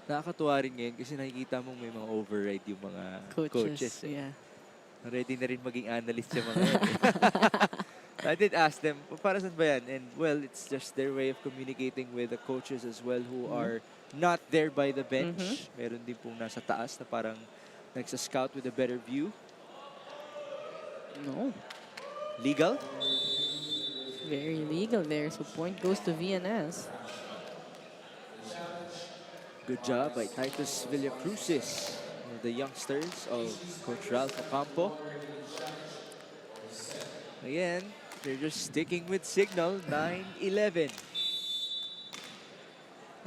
Nakakatuwa rin ngayon kasi nakikita mong may mga override yung mga coaches. Yeah. Ready na rin maging analyst yung mga yan. I did ask them, para saan ba yan? And well, it's just their way of communicating with the coaches as well who are not there by the bench. Meron din pong nasa taas na parang nagsa-scout with a better view. No. Legal? Very legal there. So point goes to VNS. Good job by Titus Villacruzes, the youngsters of Coach Ralph Ocampo. Again, they're just sticking with Cignal, 9-11.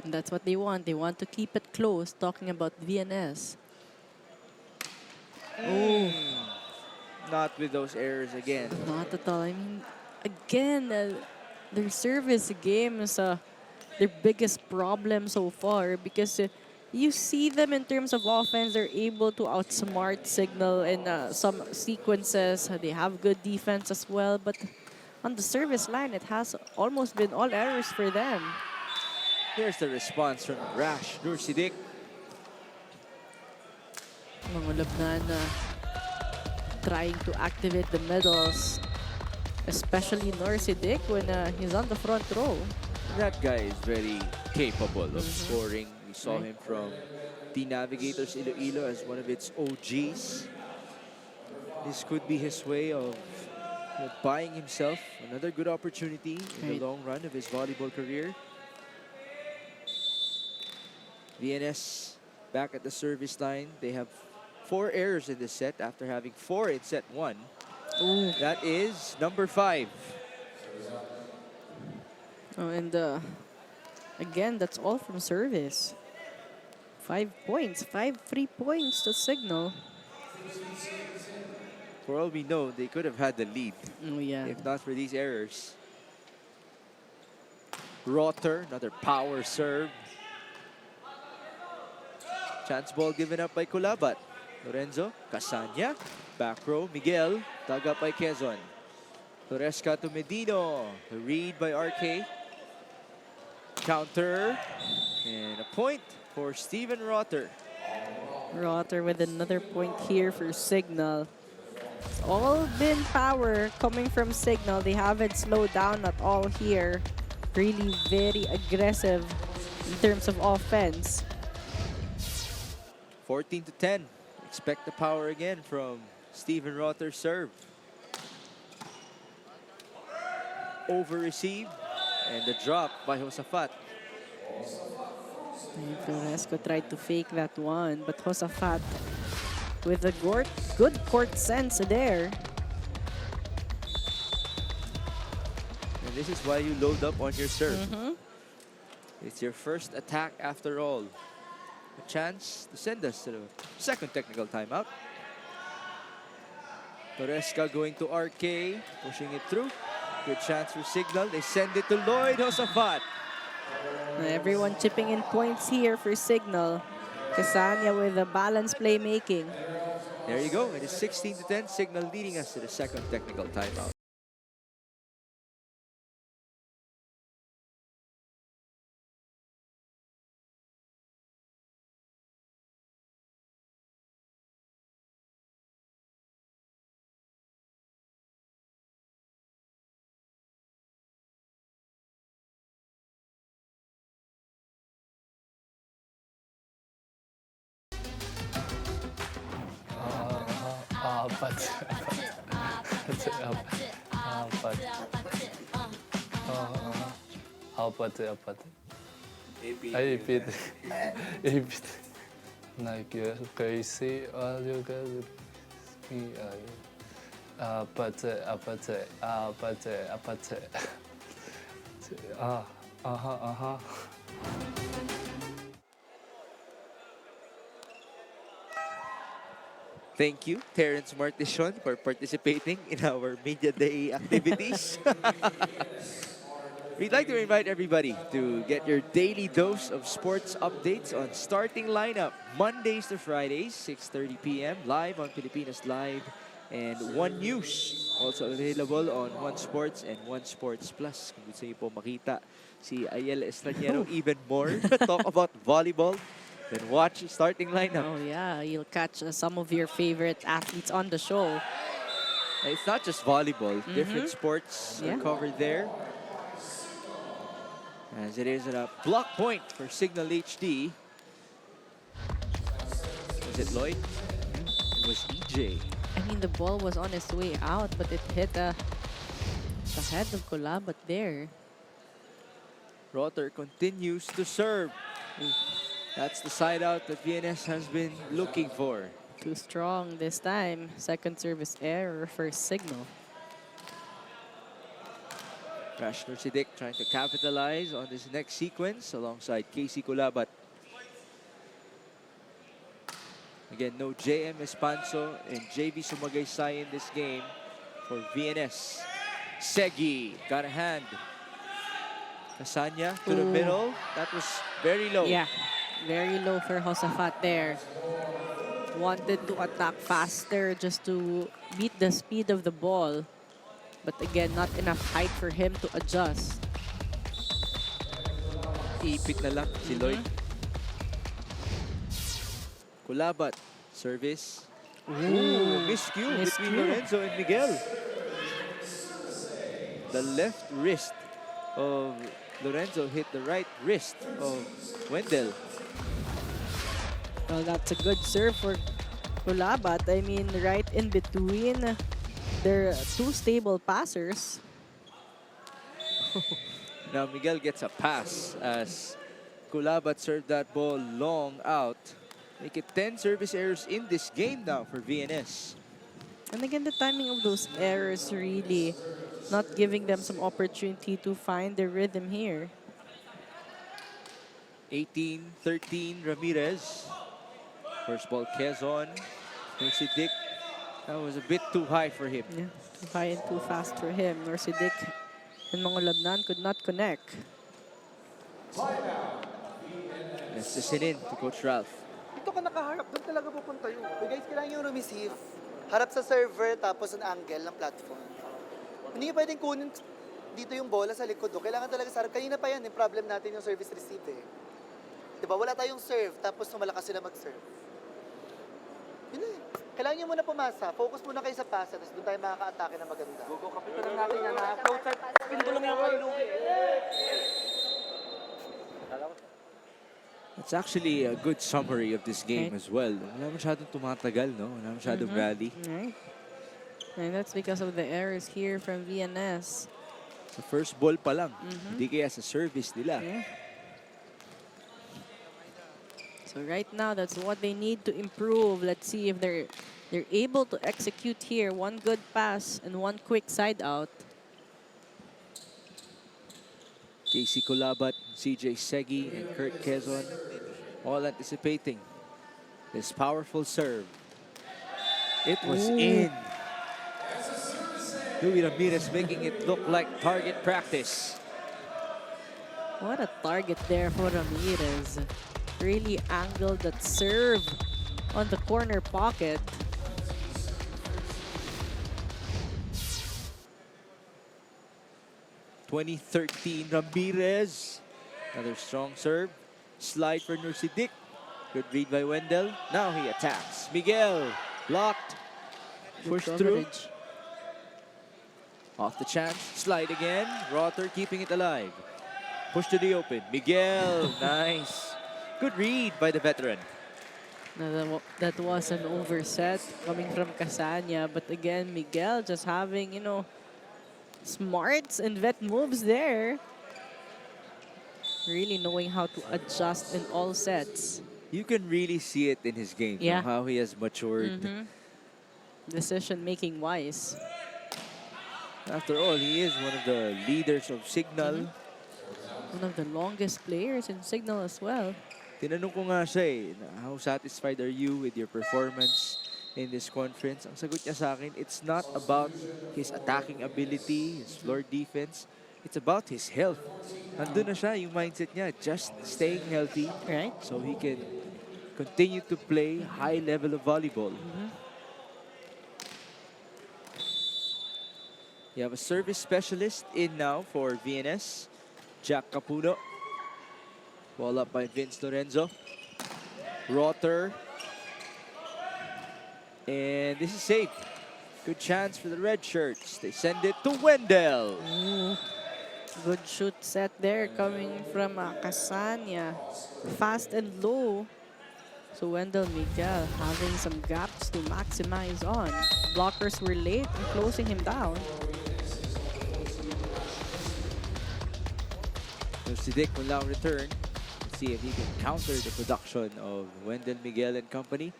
And that's what they want. They want to keep it close, talking about VNS. Oh, not with those errors again. Not at all. I mean, again, their service game is their biggest problem so far because you see them in terms of offense, they're able to outsmart Cignal in some sequences. They have good defense as well, but on the service line, it has almost been all errors for them. Here's the response from Rash Nursidik. Mangulabnan trying to activate the middles, especially Norsidik when he's on the front row. That guy is very capable of scoring. We saw him from the Navigators Iloilo as one of its OGs. This could be his way of buying himself another good opportunity in the long run of his volleyball career. VNS back at the service line. They have 4 errors in this set after having 4 in set 1. Ooh. That is number 5. Oh, and again, that's all from service. 5 points, 5 free points to Cignal. For all we know, they could have had the lead Oh yeah. if not for these errors. Rotter, another power serve. Chance ball given up by Kulabat. Lorenzo, Casanya, back row, Miguel, dug up by Quezon. Torresca to Medino, the read by RK. Counter, and a point for Steven Rotter. Rotter with another point here for Cignal. It's all been power coming from Cignal. They haven't slowed down at all here. Really very aggressive in terms of offense. 14 to 10. Expect the power again from Steven Rotter's serve. Over receive, and the drop by Josafat. And Floresco tried to fake that one, but Josafat with a good court sense there. And this is why you load up on your serve. It's your first attack after all. A chance to send us to the second technical timeout. Torresca going to RK, pushing it through. Good chance for Cignal. They send it to Lloyd Josafat. Everyone chipping in points here for Cignal. Casania with a balanced playmaking. There you go. It is 16 to 10. Cignal leading us to the second technical timeout. 아파트 I repeat repeat like you're crazy all you guys me 아파트 Thank you, Terrence Martishon, for participating in our Media Day activities. We'd like to invite everybody to get your daily dose of sports updates on Starting Lineup, Mondays to Fridays, 6:30 p.m. live on Pilipinas Live, and One News, also available on One Sports and One Sports Plus. Kung gusto niyo po makita si Ayel Estraniero even more, talk about volleyball, then watch Starting Lineup. Oh yeah, you'll catch some of your favorite athletes on the show. It's not just volleyball, different sports are covered there. As it is at a block point for Cignal HD. Was it Lloyd? It was EJ. I mean, the ball was on its way out, but it hit the head of Kulabat there. Rotter continues to serve. That's the side out that VNS has been looking for. Too strong this time. Second service error for Cignal. Rash Nursidik trying to capitalize on this next sequence alongside Casey Kulabat. Again, no JM Espanso and JV Sumagaysay in this game for VNS. Segi got a hand. Casanya to the middle. That was very low. Yeah, very low for Josafat there. Wanted to attack faster just to beat the speed of the ball. But again, not enough height for him to adjust. Ipit na lang si Lloyd. Kulabat. Service. Ooh, miscue between Lorenzo and Miguel. The left wrist of Lorenzo hit the right wrist of Wendell. Well, that's a good serve for Kulabat. I mean, right in between their two stable passers. Now Miguel gets a pass as Kulabat served that ball long out. Make it 10 service errors in this game now for VNS. And again, the timing of those errors really not giving them some opportunity to find their rhythm here. 18-13 Ramirez. First ball Quezon. Dick. That was a bit too high for him. Yeah, too high and too fast for him. Dick and Mangulabnan could not connect. Let's listen in to Coach Ralph. Dito ka nakaharap, doon talaga pupunta yun. So guys, kailangan yung receive. Harap sa server, tapos ang angle ng platform. Hindi nyo pwedeng kunin dito yung bola sa likod. Kailangan talaga sa harap. Kanina pa yan, yung problem natin yung service receive eh. Diba, wala tayong serve, tapos malakas sila mag-serve. Yun eh. Kailangan nyo muna pumasa. Focus muna kayo sa pasa, tapos doon tayo makaka-atake na maganda. Go, kapitan lang natin yan ha. Float side, pindo lang yung kayo. It's actually a good summary of this game as well. Wala masyadong tumatagal, no? Wala masyadong rally. Right. And that's because of the errors here from VNS. Sa first ball pa lang. Hindi kaya sa service nila. Yeah. So right now, that's what they need to improve. Let's see if they're able to execute here. One good pass and one quick side out. Casey Kulabat, CJ Segi, and Kurt Quezon all anticipating this powerful serve. It was in. Louis Ramirez making it look like target practice. What a target there for Ramirez. Really angled that serve on the corner pocket. (2013) Ramirez. Another strong serve. Slide for Dick. Good read by Wendell. Now he attacks. Miguel blocked. Pushed through. Off the chance. Slide again. Rotter keeping it alive. Push to the open. Miguel. Nice. Good read by the veteran. That was an overset coming from Casania. But again, Miguel just having, smarts and vet moves there. Really knowing how to adjust in all sets. You can really see it in his game. Yeah. How he has matured. Decision making wise. After all, he is one of the leaders of Cignal. One of the longest players in Cignal as well. Tinanong ko nga siya how satisfied are you with your performance in this conference? Ang sagot niya sa akin, it's not about his attacking ability, his floor defense. It's about his health. Nandun na siya, yung mindset niya, just staying healthy. Right. So he can continue to play high level of volleyball. You have a service specialist in now for VNS. Jack Capuno. Ball up by Vince Lorenzo. Rotter. And this is safe. Good chance for the red shirts. They send it to Wendell. Good shoot set there coming from Casania. Fast and low. So Wendell Miguel having some gaps to maximize on. Blockers were late in closing him down. Dick will now return. Let's see if he can counter the production of Wendell Miguel and company.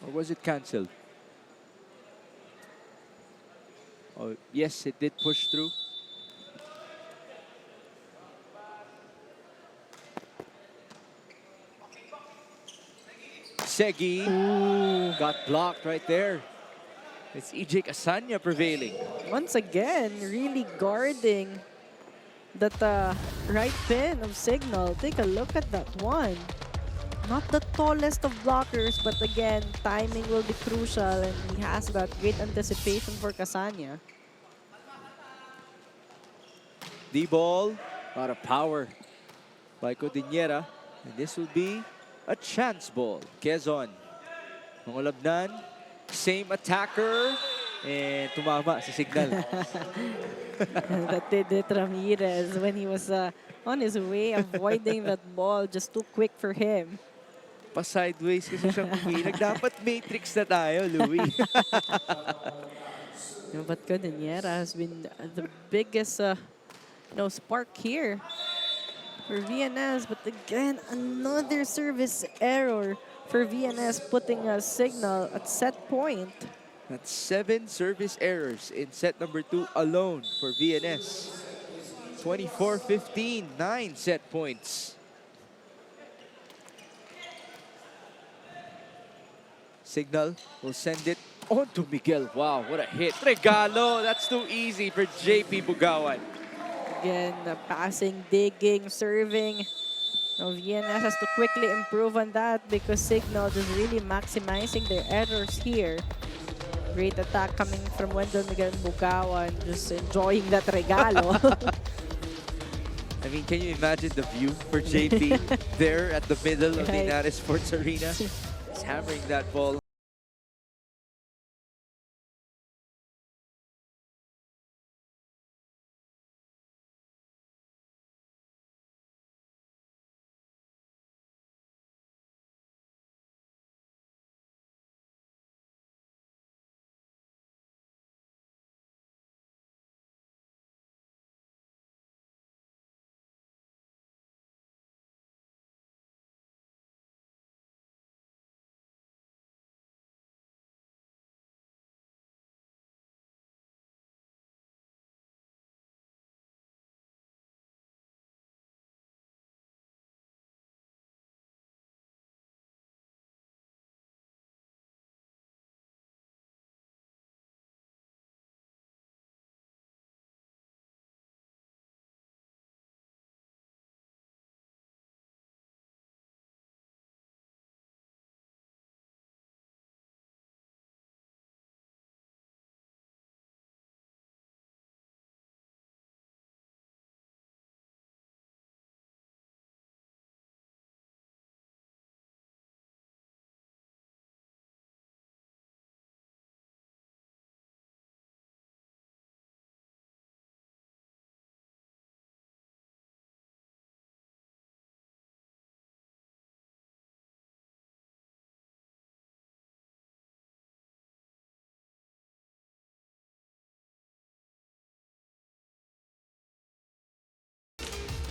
Or was it cancelled? Oh, yes, it did push through. Segi got blocked right there. It's EJ Casania prevailing. Once again, really guarding that right pin of Cignal. Take a look at that one. not the tallest of blockers, but again, timing will be crucial, and he has that great anticipation for Casania. D-ball, a lot of power by Codinera. And this will be a chance ball. Quezon, Mangolabnan, same attacker. And tumama sa Cignal. That did it Ramirez when he was on his way, avoiding that ball, just too quick for him. Pa-sideways kasi siyang umilag. Dapat matrix na tayo, Louie. But Codinera has been the biggest spark here for VNS. But again, another service error for VNS, putting a Cignal at set point. That's 7 service errors in set number 2 alone for VNS. 24-15, 9 set points. Cignal will send it on to Miguel. Wow, what a hit. Regalo, that's too easy for JP Bugawan. Again, passing, digging, serving. Now VNS has to quickly improve on that because Cignal just really maximizing their errors here. Great attack coming from Wendell Miguel Bugawan, just enjoying that regalo. I mean, can you imagine the view for JP there at the middle of the Linares Sports Arena? He's hammering that ball.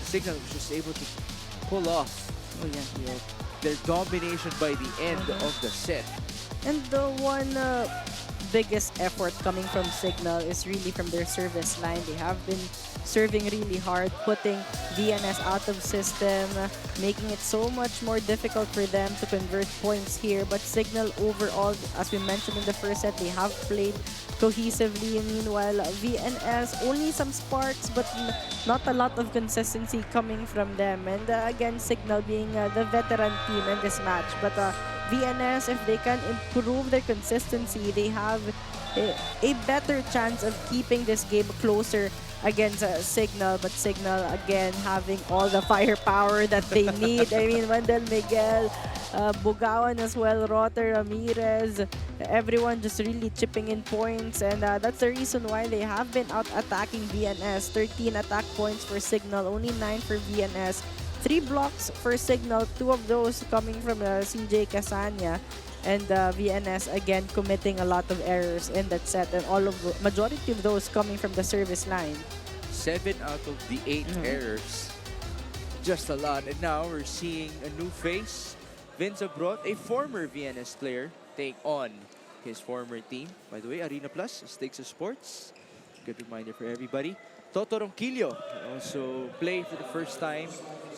Cignal was just able to pull off their domination by the end of the set. And the one biggest effort coming from Cignal is really from their service line. They have been serving really hard, putting VNS out of system, making it so much more difficult for them to convert points here. But Cignal overall, as we mentioned in the first set, they have played cohesively. Meanwhile, VNS, only some sparks, but not a lot of consistency coming from them. And again, Cignal being the veteran team in this match. But VNS, if they can improve their consistency, they have a better chance of keeping this game closer against Cignal. But Cignal, again, having all the firepower that they need. I mean, Wendell Miguel, Bugawan as well, Rotter, Ramirez, everyone just really chipping in points. And that's the reason why they have been out-attacking VNS. 13 attack points for Cignal, only 9 for VNS. 3 blocks for Cignal, 2 of those coming from CJ Casania. And VNS again committing a lot of errors in that set, and majority of those coming from the service line. 7 out of the 8 errors. Just a lot. And now we're seeing a new face. Vince Abrot, a former VNS player, take on his former team. By the way, Arena Plus, Stakes of Sports. Good reminder for everybody. Toto Ronquillo also played for the first time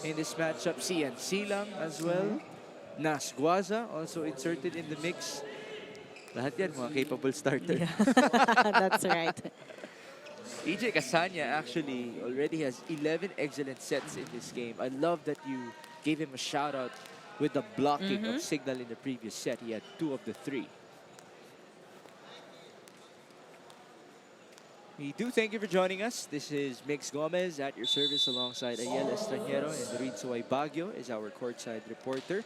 in this matchup. Cian Silang as well. Nas Guaza also inserted in the mix. Lahat yan mga capable starter. Yeah. That's right. EJ Casania actually already has 11 excellent sets in this game. I love that you gave him a shout out with the blocking of Cignal in the previous set. He had 2 of the 3. We do thank you for joining us. This is Mix Gomez at your service alongside Ayel Estranjero, and Rinsoy Baguio is our courtside reporter.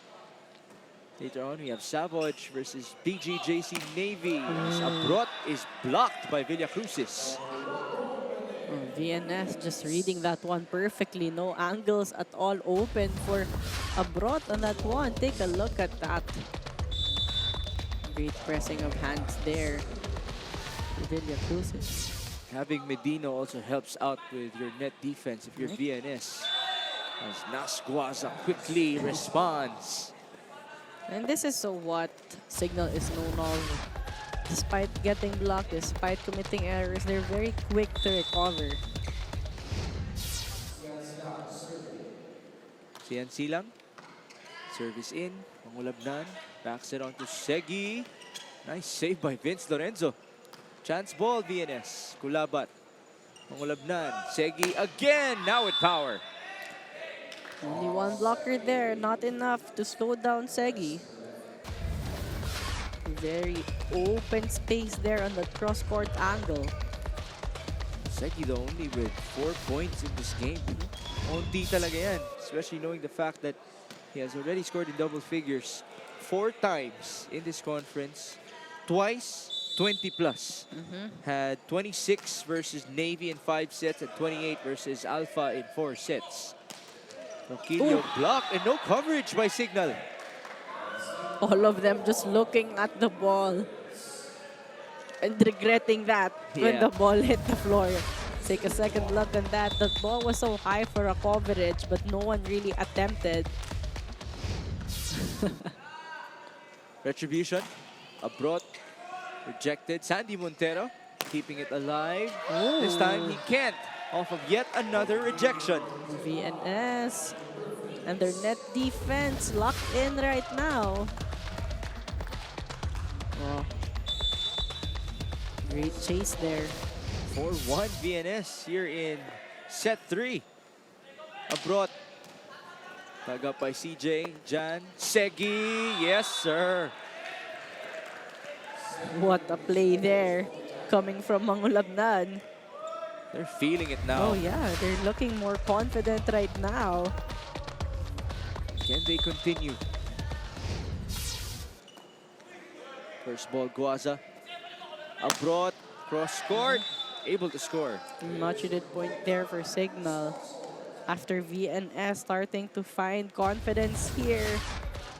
Later on, we have Savage versus BGJC Navy. As Abrot is blocked by Villacruzes. VNS just reading that one perfectly. No angles at all open for Abrot on that one. Take a look at that. Great pressing of hands there. Villacruzes. Having Medino also helps out with your net defense if you're VNS. As Nasguaza quickly responds. And this is what Cignal is known of. Despite getting blocked, despite committing errors, they're very quick to recover. Sian Silang. Service in. Mangulabnan. Backs it onto Segi. Nice save by Vince Lorenzo. Chance ball, VNS. Kulabat. Mangulabnan. Segi again. Now with power. Only one blocker there. Not enough to slow down Segi. Very open space there on the cross-court angle. Segi though only with 4 points in this game. Onti talaga yan. Especially knowing the fact that he has already scored in double figures 4 times in this conference. Twice 20 plus. Had 26 versus Navy in 5 sets and 28 versus Alpha in 4 sets. Roquillo blocked and no coverage by Cignal. All of them just looking at the ball and regretting that when the ball hit the floor. Take a second look at that. The ball was so high for a coverage, but no one really attempted. Retribution. Abrot rejected. Sandy Montero keeping it alive. This time he can't. Off of yet another rejection. VNS and their net defense locked in right now. Oh. Great chase there. 4-1 VNS here in set 3. Abrot. Tag up by CJ. Jan. Segi. Yes, sir. What a play there coming from Mangulabnan. They're feeling it now. Oh yeah, they're looking more confident right now. Can they continue? First ball, Guaza. Abrot, cross court, able to score. Much needed point there for Cignal. After VNS starting to find confidence here,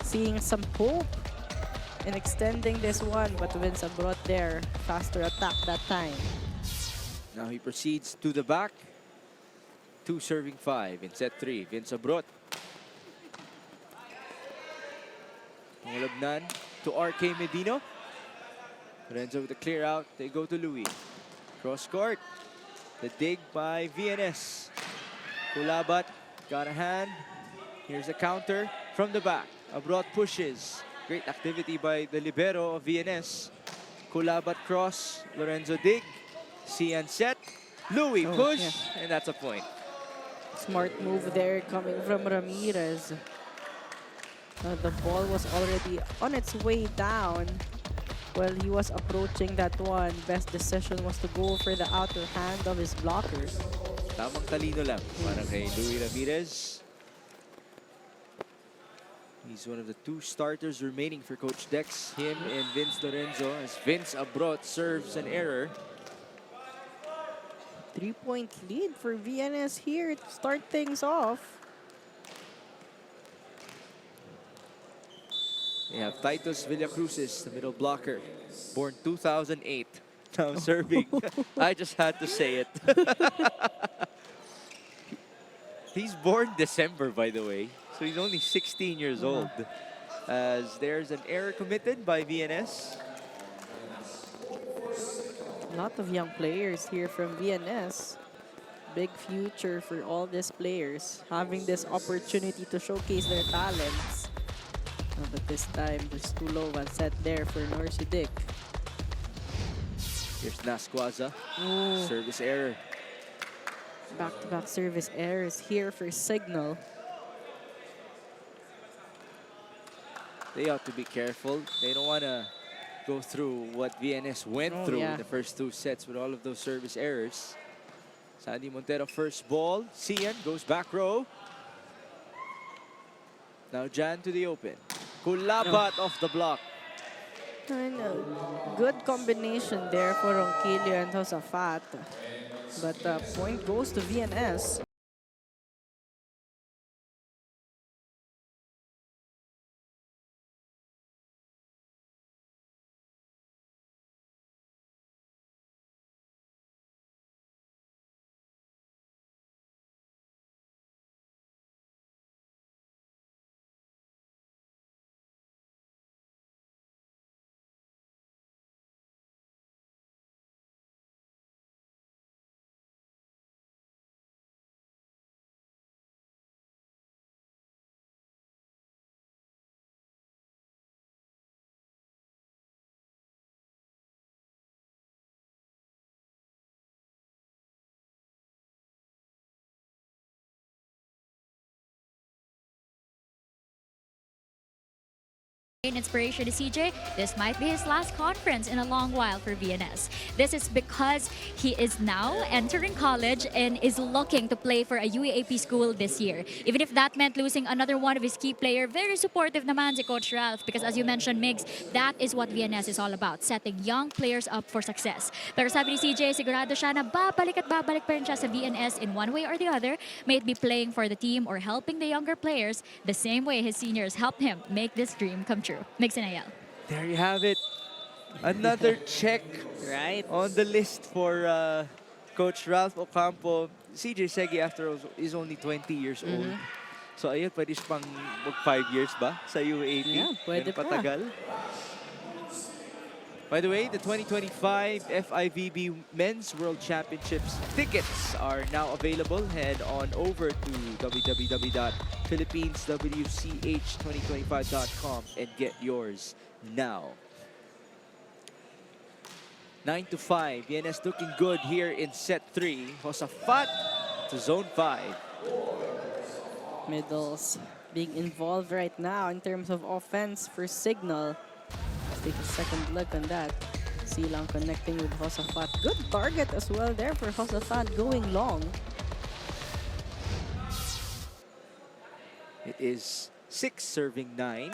seeing some hope in extending this one, but Vince Abrot there, faster attack that time. Now he proceeds to the back. 2 serving 5 in set 3. Vince Abrot. Mangulabnan to RK Medino. Lorenzo with the clear out. They go to Louis. Cross court. The dig by VNS. Kulabat got a hand. Here's a counter from the back. Abrot pushes. Great activity by the libero of VNS. Kulabat cross. Lorenzo dig. Sian set. Louis push. And that's a point. Smart move there coming from Ramirez. The ball was already on its way down. While he was approaching that one, best decision was to go for the outer hand of his blockers. Tamang talino lang para kay Louis Ramirez. He's one of the 2 starters remaining for Coach Dex. Him and Vince Lorenzo as Vince Abrot serves an error. 3-point lead for VNS here to start things off. They have Titus Villacruzes, the middle blocker, born 2008. Now serving. I just had to say it. He's born December, by the way, so he's only 16 years old. As there's an error committed by VNS. A lot of young players here from VNS. Big future for all these players, having this opportunity to showcase their talents. But this time, just too low one set there for Norsi Dick. Here's Nasquaza. Service error. Back-to-back service errors here for Cignal. they ought to be careful. They don't want to go through what VNS went through in the first 2 sets with all of those service errors. Sandy Montero first ball. Cian goes back row. Now Jan to the open. Kulabat off the block. And good combination there for Ronquillo and Josafat. But the point goes to VNS. Inspiration to CJ, this might be his last conference in a long while for VNS. This is because he is now entering college and is looking to play for a UAAP school this year. Even if that meant losing another one of his key player, very supportive naman si Coach Ralph because as you mentioned, Migs, that is what VNS is all about, setting young players up for success. Pero sabi ni CJ, sigurado siya na babalik at babalik pa rin siya sa VNS in one way or the other, may it be playing for the team or helping the younger players the same way his seniors helped him make this dream come true. Mix and AL. There you have it. Another check on the list for Coach Ralph Ocampo. CJ Segi, after all, is only 20 years old. So ayun, pwede siya pang mag 5 years ba sa UAP? Yeah, pwede pa. Patagal. By the way, the 2025 FIVB Men's World Championships tickets are now available. Head on over to www.philippineswch2025.com and get yours now. 9-5. VNS looking good here in set 3. Josafat to zone 5. Middles being involved right now in terms of offense for Cignal. Let's take a second look on that. Silang connecting with Josafat. Good target as well there for Josafat going long. It is 6 serving 9.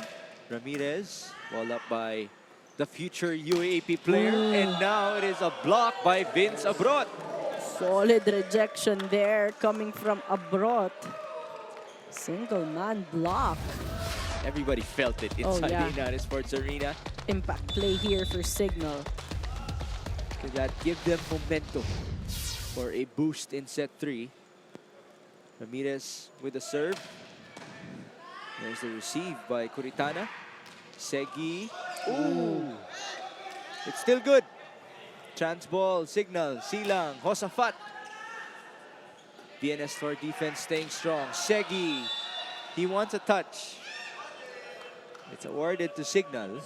Ramirez, wall up by the future UAAP player. And now it is a block by Vince Abrot. Solid rejection there coming from Abrot. Single man block. Everybody felt it inside the United Sports Arena. Impact play here for Cignal. Could that give them momentum for a boost in set 3? Ramirez with the serve. There's the receive by Curitana. Segi. Ooh. It's still good. Chance ball, Cignal, Silang, Josafat. VNS for defense staying strong. Segi. He wants a touch. It's awarded to Cignal.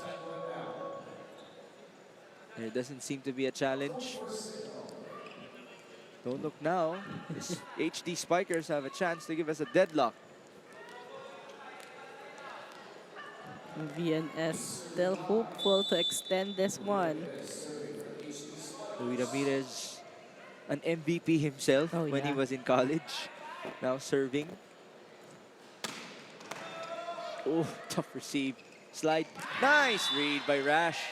There doesn't seem to be a challenge. Don't look now. This HD Spikers have a chance to give us a deadlock. VNS still hopeful to extend this one. Luis Ramirez, an MVP himself when he was in college. Now serving. Oh, tough receive. Slide. Nice read by Rash.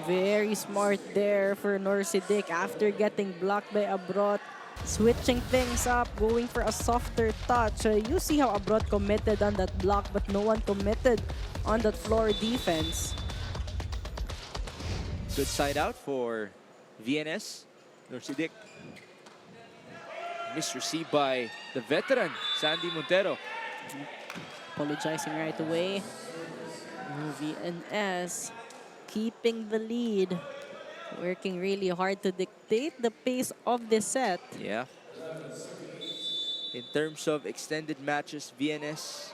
Very smart there for Norsidic after getting blocked by Abrot. Switching things up, going for a softer touch. You see how Abrot committed on that block, but no one committed on that floor defense. Good side out for VNS. Norsidic. Misreceived by the veteran, Sandy Montero. Apologizing right away. VNS keeping the lead. Working really hard to dictate the pace of this set. Yeah. In terms of extended matches, VNS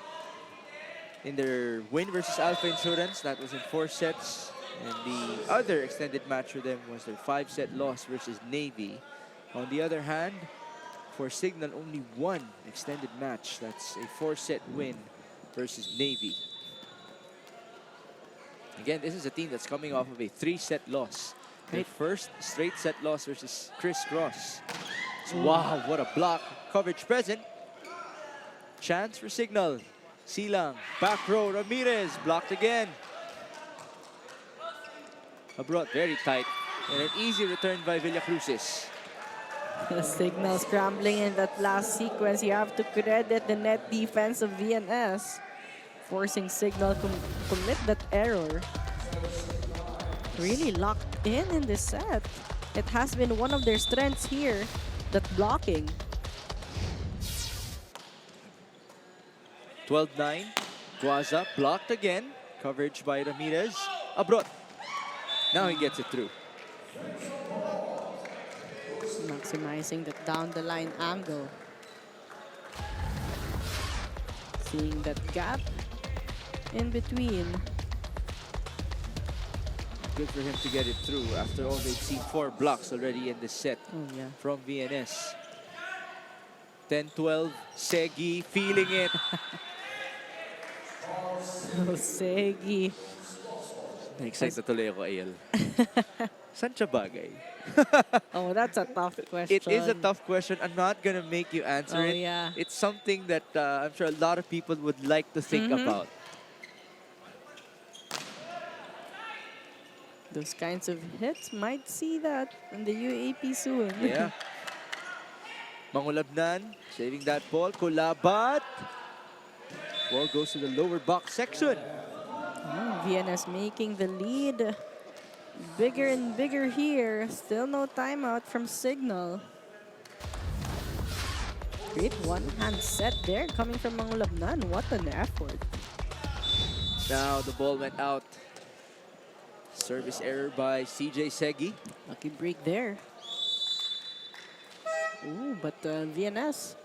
in their win versus Alpha Insurance, that was in 4 sets. And the other extended match for them was their 5-set loss versus Navy. On the other hand, for Cignal, only 1 extended match. That's a 4-set win versus Navy. Again, this is a team that's coming off of a 3-set loss. Their first straight set loss versus Chris Cross. So, wow, what a block. Coverage present. Chance for Cignal. Silang, back row, Ramirez, blocked again. Abroad, very tight. And an easy return by Villacruzes. The Cignal scrambling in that last sequence. You have to credit the net defense of VNS, forcing Cignal to commit that error. Really locked in this set. It has been one of their strengths here, that blocking. 12-9. Guaza blocked again. Coverage by Ramirez. Abroad. Now he gets it through. Maximizing that down the line angle. Seeing that gap in between. Good for him to get it through. After all, they've seen 4 blocks already in this set from VNS. 10-12. Segi feeling it. Oh, Segi. Na-excite na tuloy ako, Ayel. Saan siya bagay? Oh, that's a tough question. It is a tough question. I'm not gonna make you answer it. Yeah. It's something that I'm sure a lot of people would like to think about. Those kinds of hits, might see that in the UAP soon. Yeah. Mangulabnan, saving that ball. Kulabat. Ball goes to the lower box section. VNS making the lead bigger and bigger here. Still no timeout from Cignal. Great one-hand set there coming from Mangulabnan. What an effort. Now the ball went out. Service error by CJ Segi. Lucky break there. Ooh, but VNS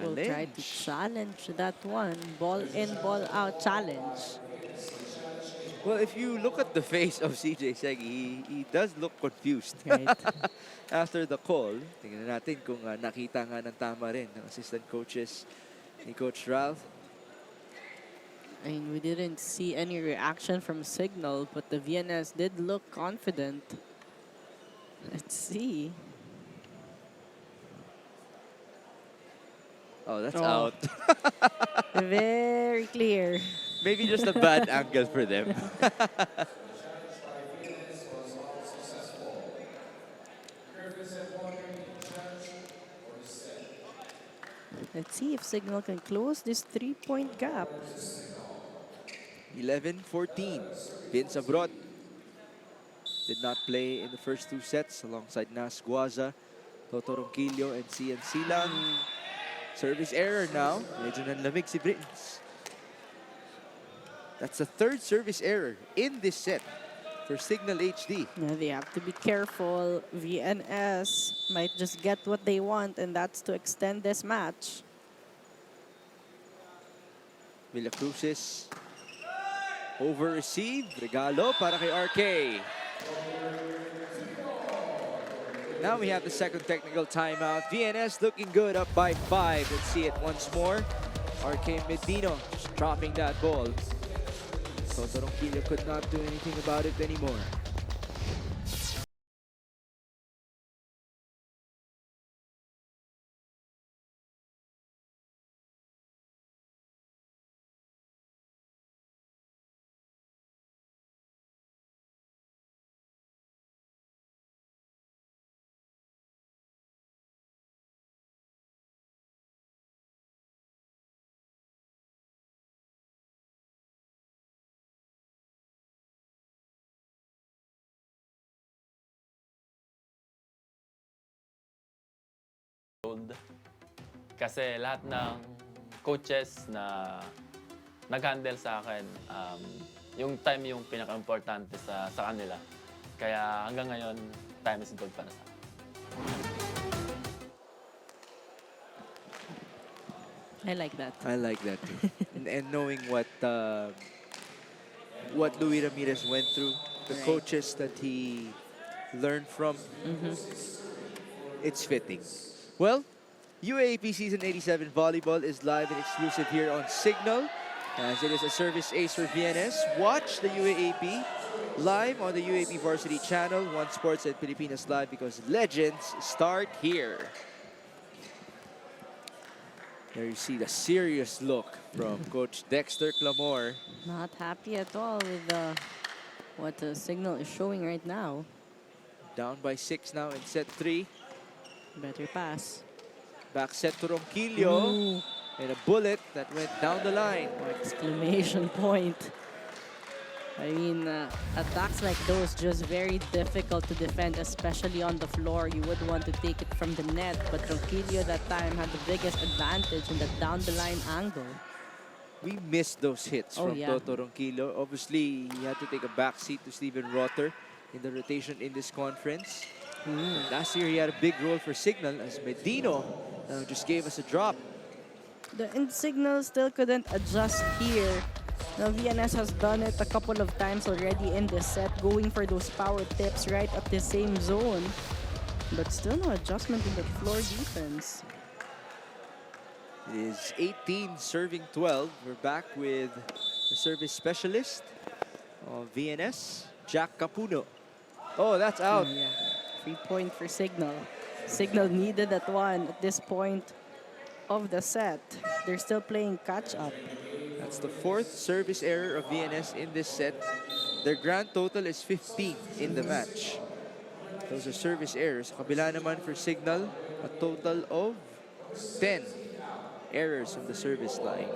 will try to challenge that one. Ball in, ball out challenge. Well, if you look at the face of CJ Segi, he does look confused. Right. After the call, tingnan natin kung nakita nga ng tama rin ng assistant coaches ni Coach Ralph. I mean, we didn't see any reaction from Cignal, but the VNS did look confident. Let's see. Oh, that's out. Very clear. Maybe just a bad angle for them. Let's see if Cignal can close this 3-point gap. 11-14. Vince Abrot did not play in the first 2 sets alongside Nas Guaza, Toto Ronquillo, and Cian Silang. Service error now. Medyo nanlamig si Brins. That's the 3rd service error in this set for Cignal HD. Now they have to be careful. VNS might just get what they want, and that's to extend this match. Villacruzes over receive. Regalo para kay RK. Now we have the second technical timeout. VNS looking good, up by 5. Let's see it once more. RK Medino just dropping that ball. Toto Ronquillo could not do anything about it anymore. Kasi lahat ng coaches na nag-handle sa akin, yung time yung pinaka-importante sa kanila. Kaya hanggang ngayon, time is gold para sa akin. I like that. I like that too. and knowing what Luis Ramirez went through, the coaches that he learned from, it's fitting. Well, UAAP Season 87 Volleyball is live and exclusive here on Cignal. as it is a service ace for VNS. Watch the UAAP live on the UAP Varsity channel, One Sports and Pilipinas Live, because legends start here. There you see the serious look from Coach Dexter Clamore. Not happy at all with what the Cignal is showing right now. Down by 6 now in set 3. Better pass. Back set to Ronquillo. Ooh. And a bullet that went down the line. Exclamation point. I mean, attacks like those just very difficult to defend, especially on the floor. You would want to take it from the net, but Ronquillo that time had the biggest advantage in the down the line angle. We missed those hits from Toto Ronquillo. Obviously, he had to take a backseat to Steven Rotter in the rotation in this conference. Last year, he had a big role for Cignal as Medino just gave us a drop. The Cignal still couldn't adjust here. Now VNS has done it a couple of times already in this set, going for those power tips right at the same zone. But still no adjustment in the floor defense. It is 18 serving 12. We're back with the service specialist of VNS, Jack Capuno. Oh, that's out. Yeah. 3 point for Cignal. Cignal needed that one at this point of the set. They're still playing catch up. That's the 4th service error of VNS in this set. Their grand total is 15 in the match. Those are service errors. Kabila naman for Cignal, a total of 10 errors from the service line.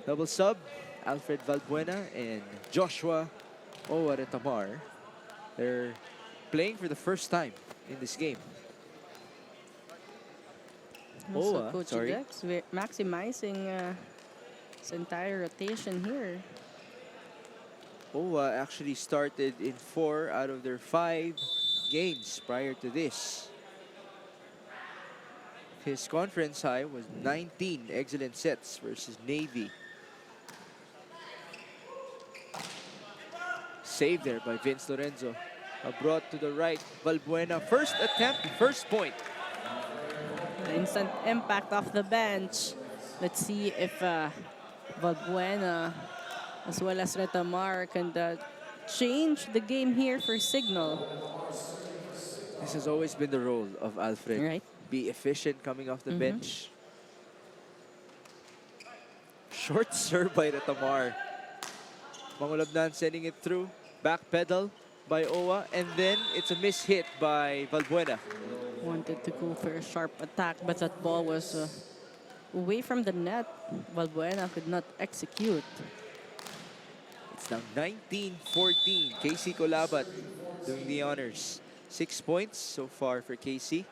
Double sub, Alfred Valbuena and Joshua Owaretamar. They're playing for the first time in this game. Also, Coach Dex maximizing his entire rotation here. Owa actually started in 4 out of their 5 games prior to this. His conference high was 19 excellent sets versus Navy. Saved there by Vince Lorenzo. Brought to the right, Valbuena. First attempt, first point. The instant impact off the bench. Let's see if Valbuena as well as Retamar can change the game here for Cignal. This has always been the role of Alfred. Right. Be efficient coming off the bench. Short serve by Retamar. Mangulabnan sending it through. Back pedal by Owa. And then it's a miss hit by Valbuena. Wanted to go for a sharp attack, but that ball was away from the net. Valbuena could not execute. It's now 19-14. KC Colabat doing the honors. 6 points so far for KC.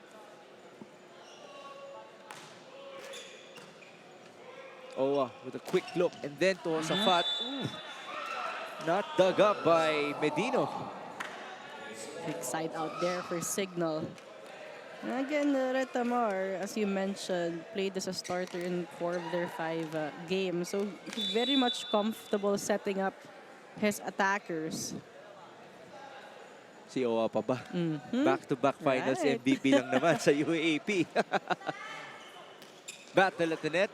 Owa with a quick look and then to Safat. Not dug up by Medino. Big side out there for Cignal. And again, Retamar, as you mentioned, played as a starter in 4 of their 5 games. So he's very much comfortable setting up his attackers. Si Owa pa ba? Back-to-back finals MVP lang naman sa UAAP. Battle at the net.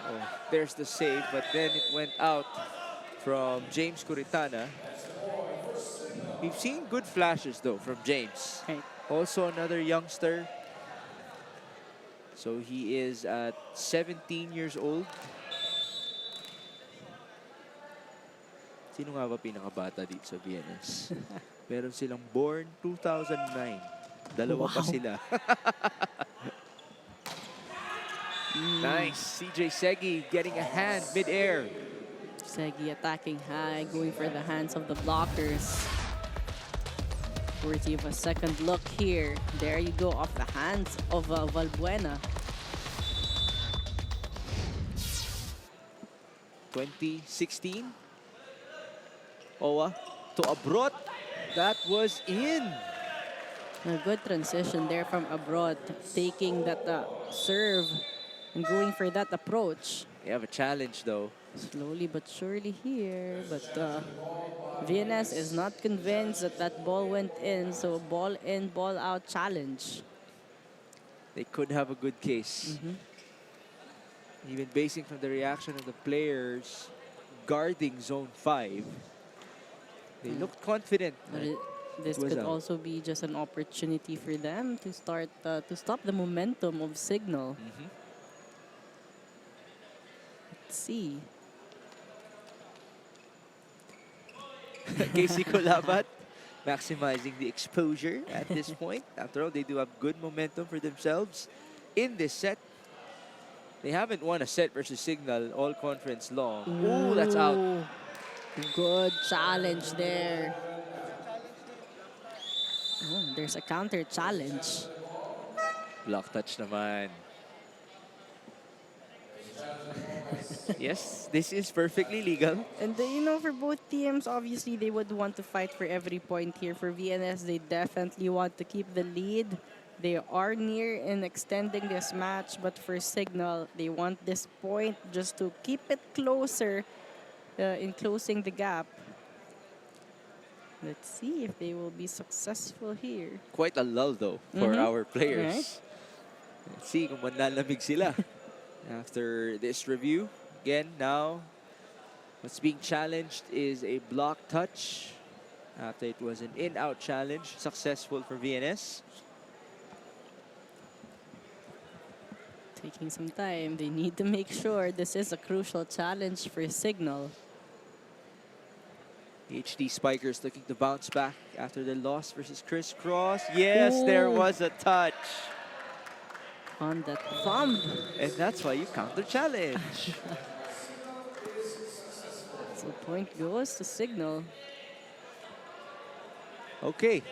Oh, there's the save, but then it went out from James Curitana. We've seen good flashes though from James. Right. Also another youngster. So he is at 17 years old. Sino nga ba pinakabata dito sa VNS? Meron silang born 2009. Dalawa pa sila. Nice. CJ Segi getting a hand mid-air. Segi attacking high, going for the hands of the blockers. Worthy of a second look here. There you go, off the hands of Valbuena. 2016. Owa to Abrot. That was in. A good transition there from Abrot, taking that serve and going for that approach. They have a challenge though. Slowly but surely here, but VNS is not convinced that that ball went in, so ball in, ball out challenge. They could have a good case. Even basing from the reaction of the players guarding Zone 5, they looked confident. But this was could out. also be just an opportunity for them to start to stop the momentum of Cignal. Let's see. Casey Colabat maximizing the exposure at this point. After all, they do have good momentum for themselves in this set. They haven't won a set versus Cignal all conference long. Ooh, that's out. Ooh, good challenge there. Oh, there's a counter challenge. Block touch naman. Yes, this is perfectly legal. And you know, for both teams, obviously they would want to fight for every point here. For VNS, they definitely want to keep the lead. They are near in extending this match, but for Cignal, they want this point just to keep it closer in closing the gap. Let's see if they will be successful here. Quite a lull though for our players. Let's see kung manlalamig sila after this review. Again, now what's being challenged is a block touch after it was an in-out challenge, successful for VNS. Taking some time. They need to make sure this is a crucial challenge for Cignal. HD Spikers looking to bounce back after the loss versus Chris Cross. Yes, there was a touch. On the thumb. And that's why you counter challenge. So point goes to Cignal. Okay.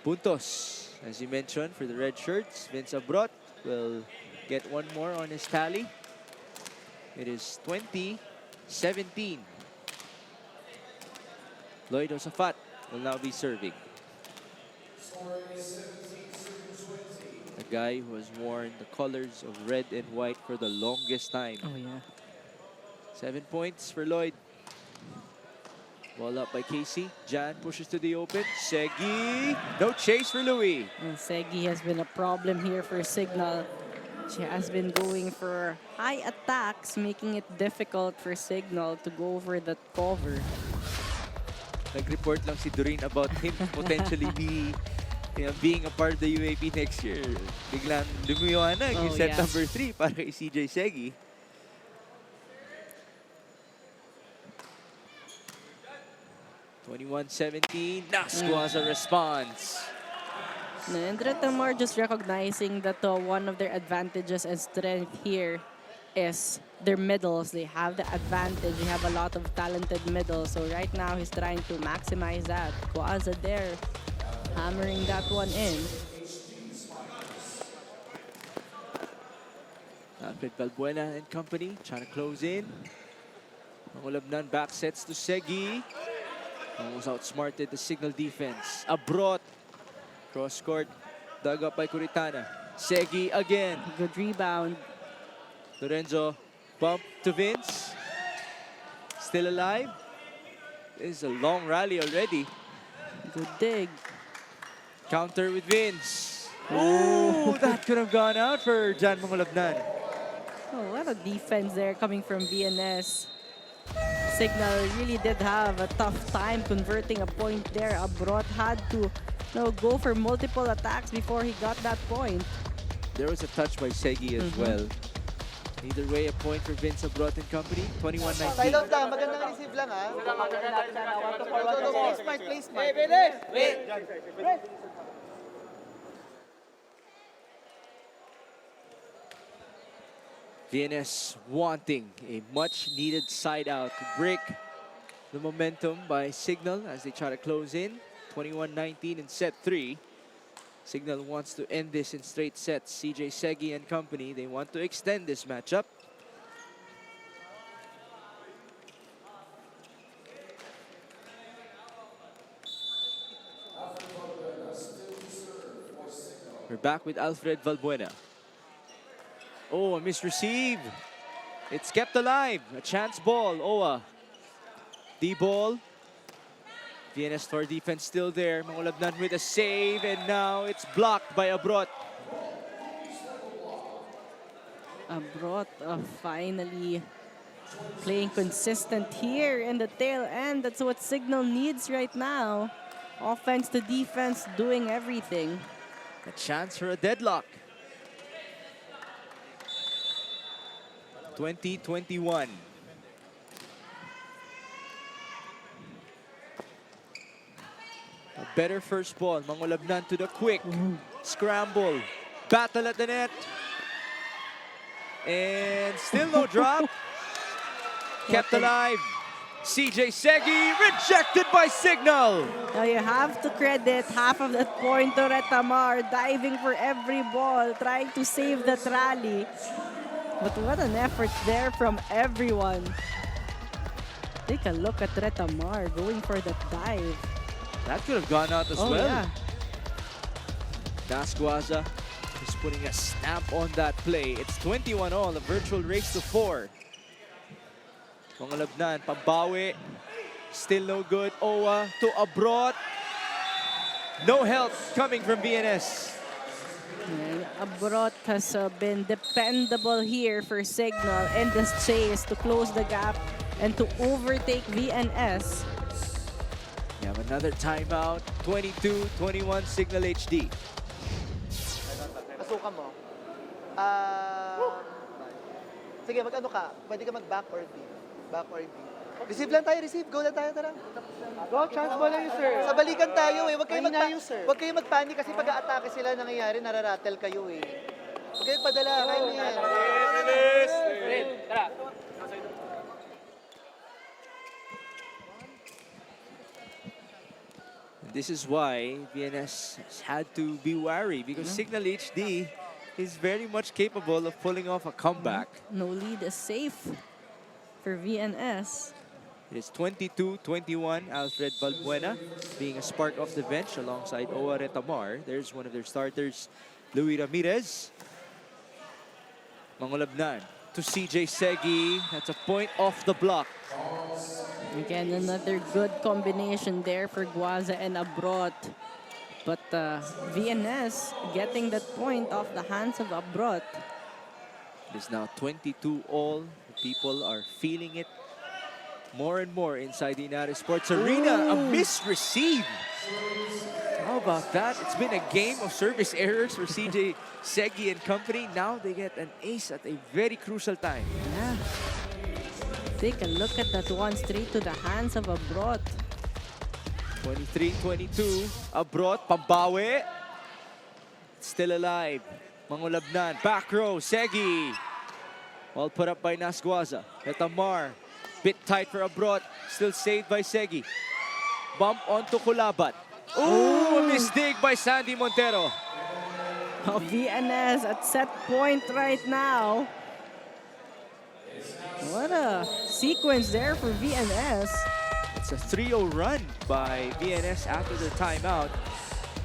Puntos. As you mentioned, for the red shirts, Vince Abrot will get one more on his tally. It is 20-17. Lloyd Josafat will now be serving. A guy who has worn the colors of red and white for the longest time. Oh, yeah. 7 points for Lloyd. Ball up by Casey. Jan pushes to the open. Segi. No chase for Louis. And Segi has been a problem here for Cignal. She has been going for high attacks, making it difficult for Cignal to go over that cover. Nag-report lang si Doreen about him potentially being a part of the UAP next year. Biglang lumiwanag yung set yes. number 3 para kay CJ Segi. (21-17). Nasco has a response. And Retamar just recognizing that one of their advantages and strength here is their middles. They have the advantage. They have a lot of talented middles. So right now, he's trying to maximize that. Quaza there, hammering that one in. Alfred Valbuena and company trying to close in. Mangulabnan back sets to Segi. Almost outsmarted the Cignal defense. Abrot. Cross court. Dug up by Curitana. Segi again. Good rebound. Lorenzo bump to Vince. Still alive. This is a long rally already. Good dig. Counter with Vince. Ooh, that could have gone out for Jan Mangulabnan. Oh, what a defense there coming from VNS. Cignal really did have a tough time converting a point there. Abrot had to go for multiple attacks before he got that point. There was a touch by Segi as well. Either way, a point for Vince Abrot and company. 21-19. Silent lang, magandang receive lang ha. Play smart, play smart. VNS wanting a much-needed side out to break the momentum by Cignal as they try to close in. 21-19 in set 3. Cignal wants to end this in straight sets. CJ Segi and company, they want to extend this matchup. We're back with Alfred Valbuena. Oh, a misreceive. It's kept alive. A chance ball. Owa. D-ball. VNS Star defense still there. Mangulabnan with a save, and now it's blocked by Abrot. Abrot finally playing consistent here in the tail end. That's what Cignal needs right now. Offense to defense, doing everything. A chance for a deadlock. 2021. A better first ball. Mangulabnan to the quick. Scramble. Battle at the net. And still no drop. Kept alive. CJ Segi rejected by Cignal. Now you have to credit half of that point to Retamar, diving for every ball, trying to save that rally. But what an effort there from everyone. Take a look at Retamar going for that dive. That could have gone out as well. Yeah. Nasguaza is putting a stamp on that play. It's 21 all, a virtual race to 4. Mangulabnan, pambawi. Still no good. Owa to Abrot. No help coming from VNS. And Abrot has been dependable here for Cignal and the chase to close the gap and to overtake VNS. We have another timeout. 22-21 Cignal HD. Pasukan mo. Sige, mag-ano ka? Pwede ka mag-back or B. Back or B. Receive lang tayo, receive. Go lang tayo, tara. Go, chance ball lang yun, sir. Sa balikan tayo eh. Huwag kayo magpanic kasi pag a-atake sila nangyayari, nararattle kayo eh. Huwag kayo padala. Kaya mo yan. This is why VNS has had to be wary because Cignal HD is very much capable of pulling off a comeback. No lead is safe for VNS. It is 22-21. Alfred Valbuena being a spark off the bench alongside Owa Retamar. There's one of their starters, Louis Ramirez. Mangulabnan to CJ Segi. That's a point off the block. Again, another good combination there for Guaza and Abrot. But VNS getting that point off the hands of Abrot. It is now 22 all. People are feeling it more and more inside the Inares Sports Arena. A misreceive. How about that? It's been a game of service errors for CJ Segi and company. Now they get an ace at a very crucial time. Yeah. Take a look at that one straight to the hands of Abrot. 23-22. Abrot, pambawi. Still alive. Mangulabnan, back row, Segi. All put up by Nasguaza. Retamar, bit tight for Abrot. Still saved by Segi. Bump onto Kulabat. Ooh, a mistake by Sandy Montero. VNS at set point right now. What a sequence there for VNS. It's a 3-0 run by VNS after their timeout.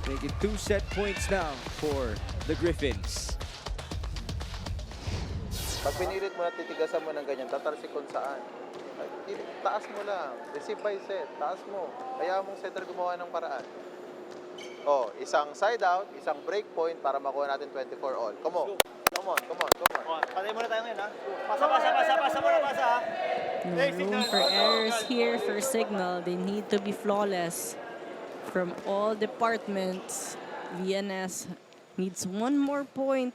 Making 2 set points now for the Griffins. Pag pinilit mo na titigasan mo ng ganyan, tatalsik kung saan. Taas mo lang. Receive by set. Taas mo. Kaya mong setter gumawa ng paraan. Oh, isang side out, isang break point para makuha natin 24 all. Come on. Come on, come on, come on. Patay muna tayo ngayon, ha? Pasa muna, pasa, ha? No room for errors here for Cignal. They need to be flawless from all departments. VNS needs one more point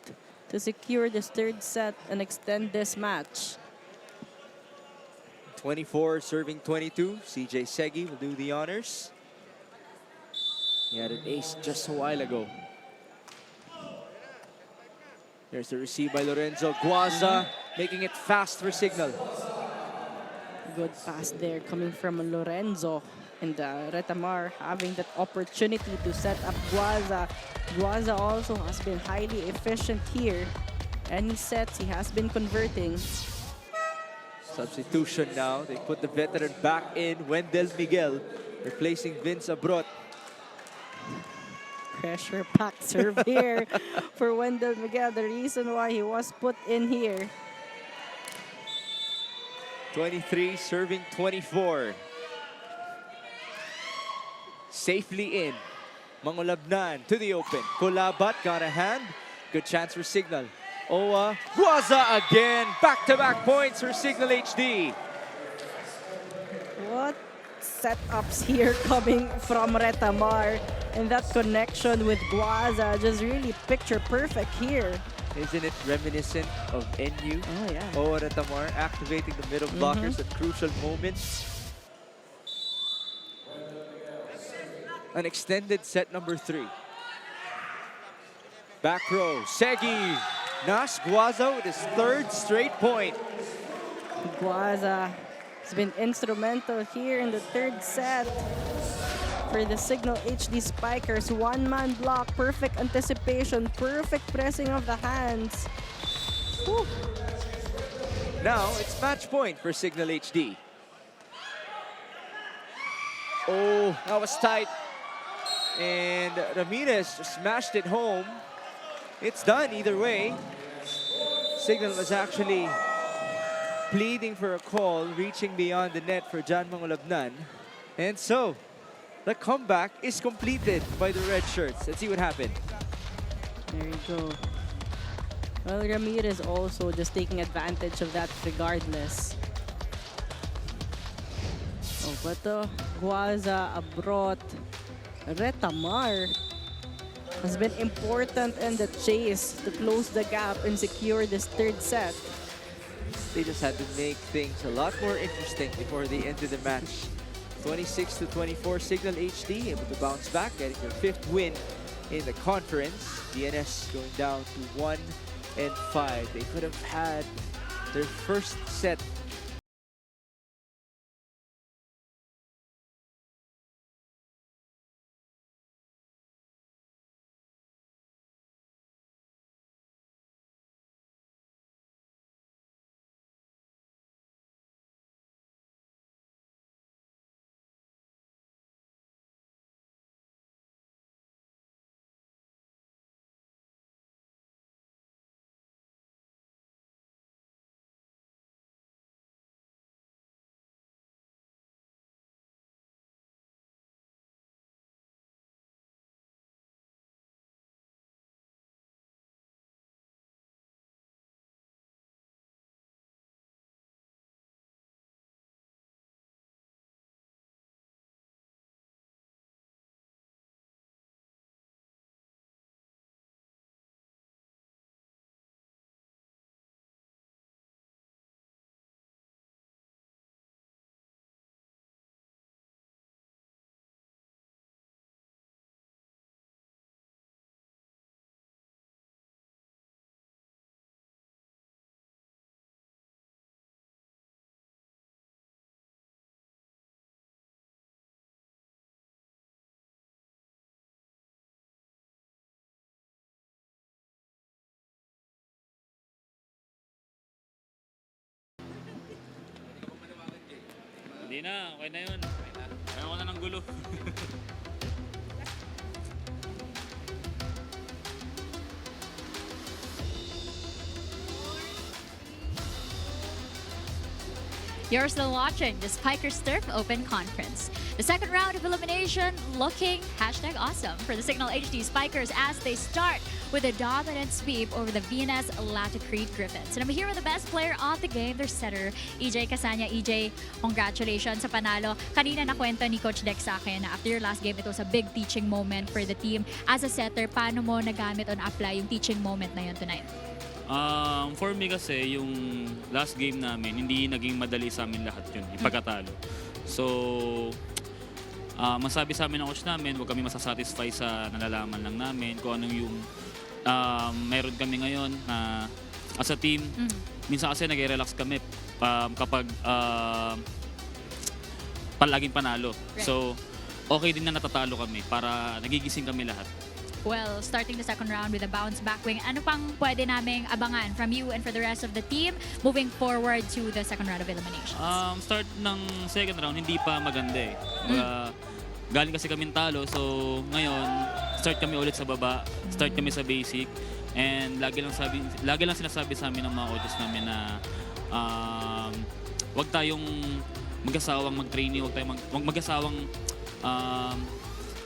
to secure this third set and extend this match. 24 serving 22. CJ Segi will do the honors. He had an ace just a while ago. There's the receive by Lorenzo. Guaza making it fast for Cignal. Good pass there coming from Lorenzo. And Retamar having that opportunity to set up Guaza. Guaza also has been highly efficient here. Any sets he has been converting. Substitution now. They put the veteran back in. Wendell Miguel replacing Vince Abrot. Pressure packed serve here for Wendell Miguel. The reason why he was put in here. 23 serving 24. Safely in. Mangulabnan to the open. Kulabat got a hand. Good chance for Cignal. Owa. Guaza again. Back-to-back points for Cignal HD. What setups here coming from Retamar. And that connection with Guaza just really picture perfect here. Isn't it reminiscent of NU? Oh, yeah. Owa Retamar activating the middle blockers at crucial moments. An extended set number 3. Back row, Segi. Nas Guaza with his 3rd straight point. Guaza has been instrumental here in the 3rd set for the Cignal HD Spikers. One-man block, perfect anticipation, perfect pressing of the hands. Whew. Now it's match point for Cignal HD. Oh, that was tight. And Ramirez smashed it home. It's done either way. Cignal was actually pleading for a call, reaching beyond the net for John Mangulabnan. And so, the comeback is completed by the red shirts. Let's see what happened. There you go. Well, Ramirez also just taking advantage of that regardless. Oh, but Guaza, Abrot, Retamar has been important in the chase to close the gap and secure this 3rd set. They just had to make things a lot more interesting before they ended the match. 26-24, Cignal HD able to bounce back, getting their 5th win in the conference. VNS going down to 1-5. They could have had their 1st set Hindi na, okay na yun. Ayaw ko na ng gulo. You're still watching the Spikers Turf Open Conference. The second round of elimination looking #awesome for the Cignal HD Spikers as they start with a dominant sweep over the VNS-Laticrete Griffins. And I'm here with the best player of the game, their setter, EJ Casanya. EJ, congratulations sa panalo. Kanina nakwento ni Coach Dex sa akin na after your last game, it was a big teaching moment for the team. As a setter, paano mo nagamit on apply yung teaching moment na yun tonight? For me kasi, yung last game namin, hindi naging madali sa amin lahat yun, yung pagkatalo. So, masabi sa amin ng coach namin, huwag kami masasatisfy sa nalalaman lang namin kung anong yung meron kami ngayon na as a team. Minsan kasi nag-relax kami kapag palaging panalo. Right. So, okay din na natatalo kami para nagigising kami lahat. Well, starting the second round with a bounce back wing, ano pang pwede naming abangan from you and for the rest of the team moving forward to the second round of eliminations? Start ng second round, hindi pa maganda eh. Galing kasi kami talo, so ngayon, start kami ulit sa baba, start kami sa basic, and lagi lang sinasabi sa amin ng mga coaches namin na wag tayong mag-asawang mag-training, wag mag-asawang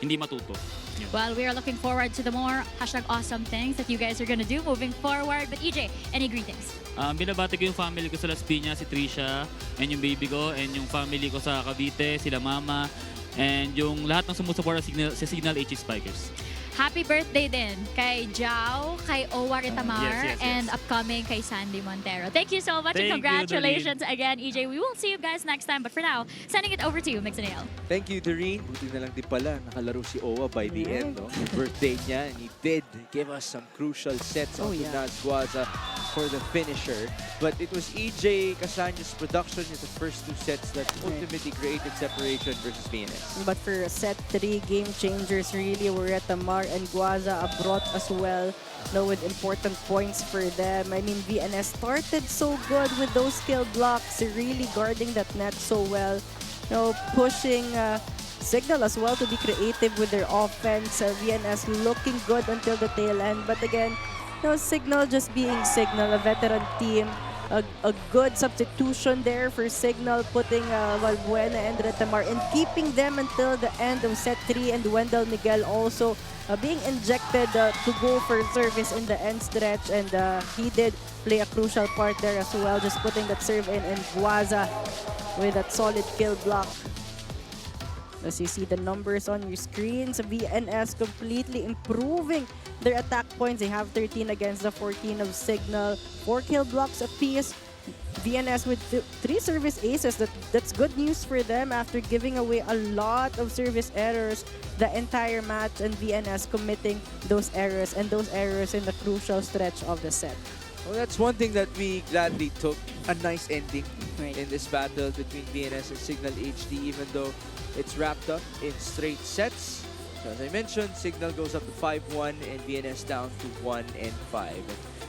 hindi matuto. Yun. Well, we are looking forward to the more #awesome things that you guys are gonna do moving forward. But EJ, any greetings? Binabati ko yung family ko sa Las Piñas, si Trisha, and yung baby ko, and yung family ko sa Cavite, sila mama, and yung lahat ng sumusuporta sa Cignal HD Spikers. Happy birthday din kay Jao, kay Owa Ritamar, yes. and upcoming kay Sandy Montero. Thank you so much Thank and you, congratulations again, EJ. We will see you guys next time. But for now, sending it over to you, Mix and Ale. Thank you, Doreen. Buti na lang di pala nakalaro si Owa by the end. No? Birthday niya, and he did give us some crucial sets on Nas Guaza for the finisher. But it was EJ Casaña's production in the first 2 sets that ultimately created separation versus VNS. But for set 3, game changers really were Retamar and Guaza brought as well. With important points for them. I mean, VNS started so good with those kill blocks, really guarding that net so well. Pushing Cignal as well to be creative with their offense. VNS looking good until the tail end. But again, Cignal just being Cignal, a veteran team. A good substitution there for Cignal, putting Valbuena and Retamar and keeping them until the end of set 3, and Wendell Miguel also being injected to go for service in the end stretch, and he did play a crucial part there as well, just putting that serve in, and Guaza with that solid kill block. As you see the numbers on your screens, VNS completely improving their attack points. They have 13 against the 14 of Cignal. 4 kill blocks apiece. VNS with 3 service aces. That's good news for them after giving away a lot of service errors the entire match, and VNS committing those errors, and those errors in the crucial stretch of the set. Well, that's one thing that we gladly took. A nice ending in this battle between VNS and Cignal HD, even though it's wrapped up in straight sets. So as I mentioned, Cignal goes up to 5-1 and VNS down to 1-5.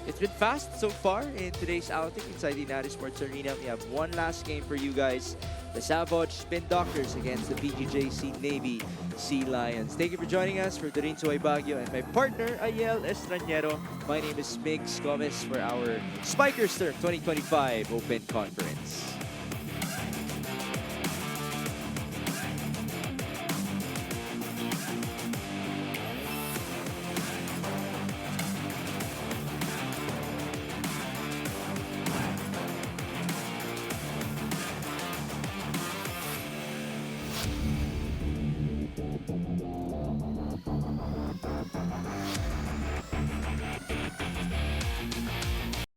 It's been fast so far in today's outing inside the United Sports Arena. We have one last game for you guys. The Savage Spin Doctors against the BGJC Navy Sea Lions. Thank you for joining us. For Doreen Suay Baguio and my partner, Ayel Estrañero. My name is Migs Gomez for our Spikers Turf 2025 Open Conference.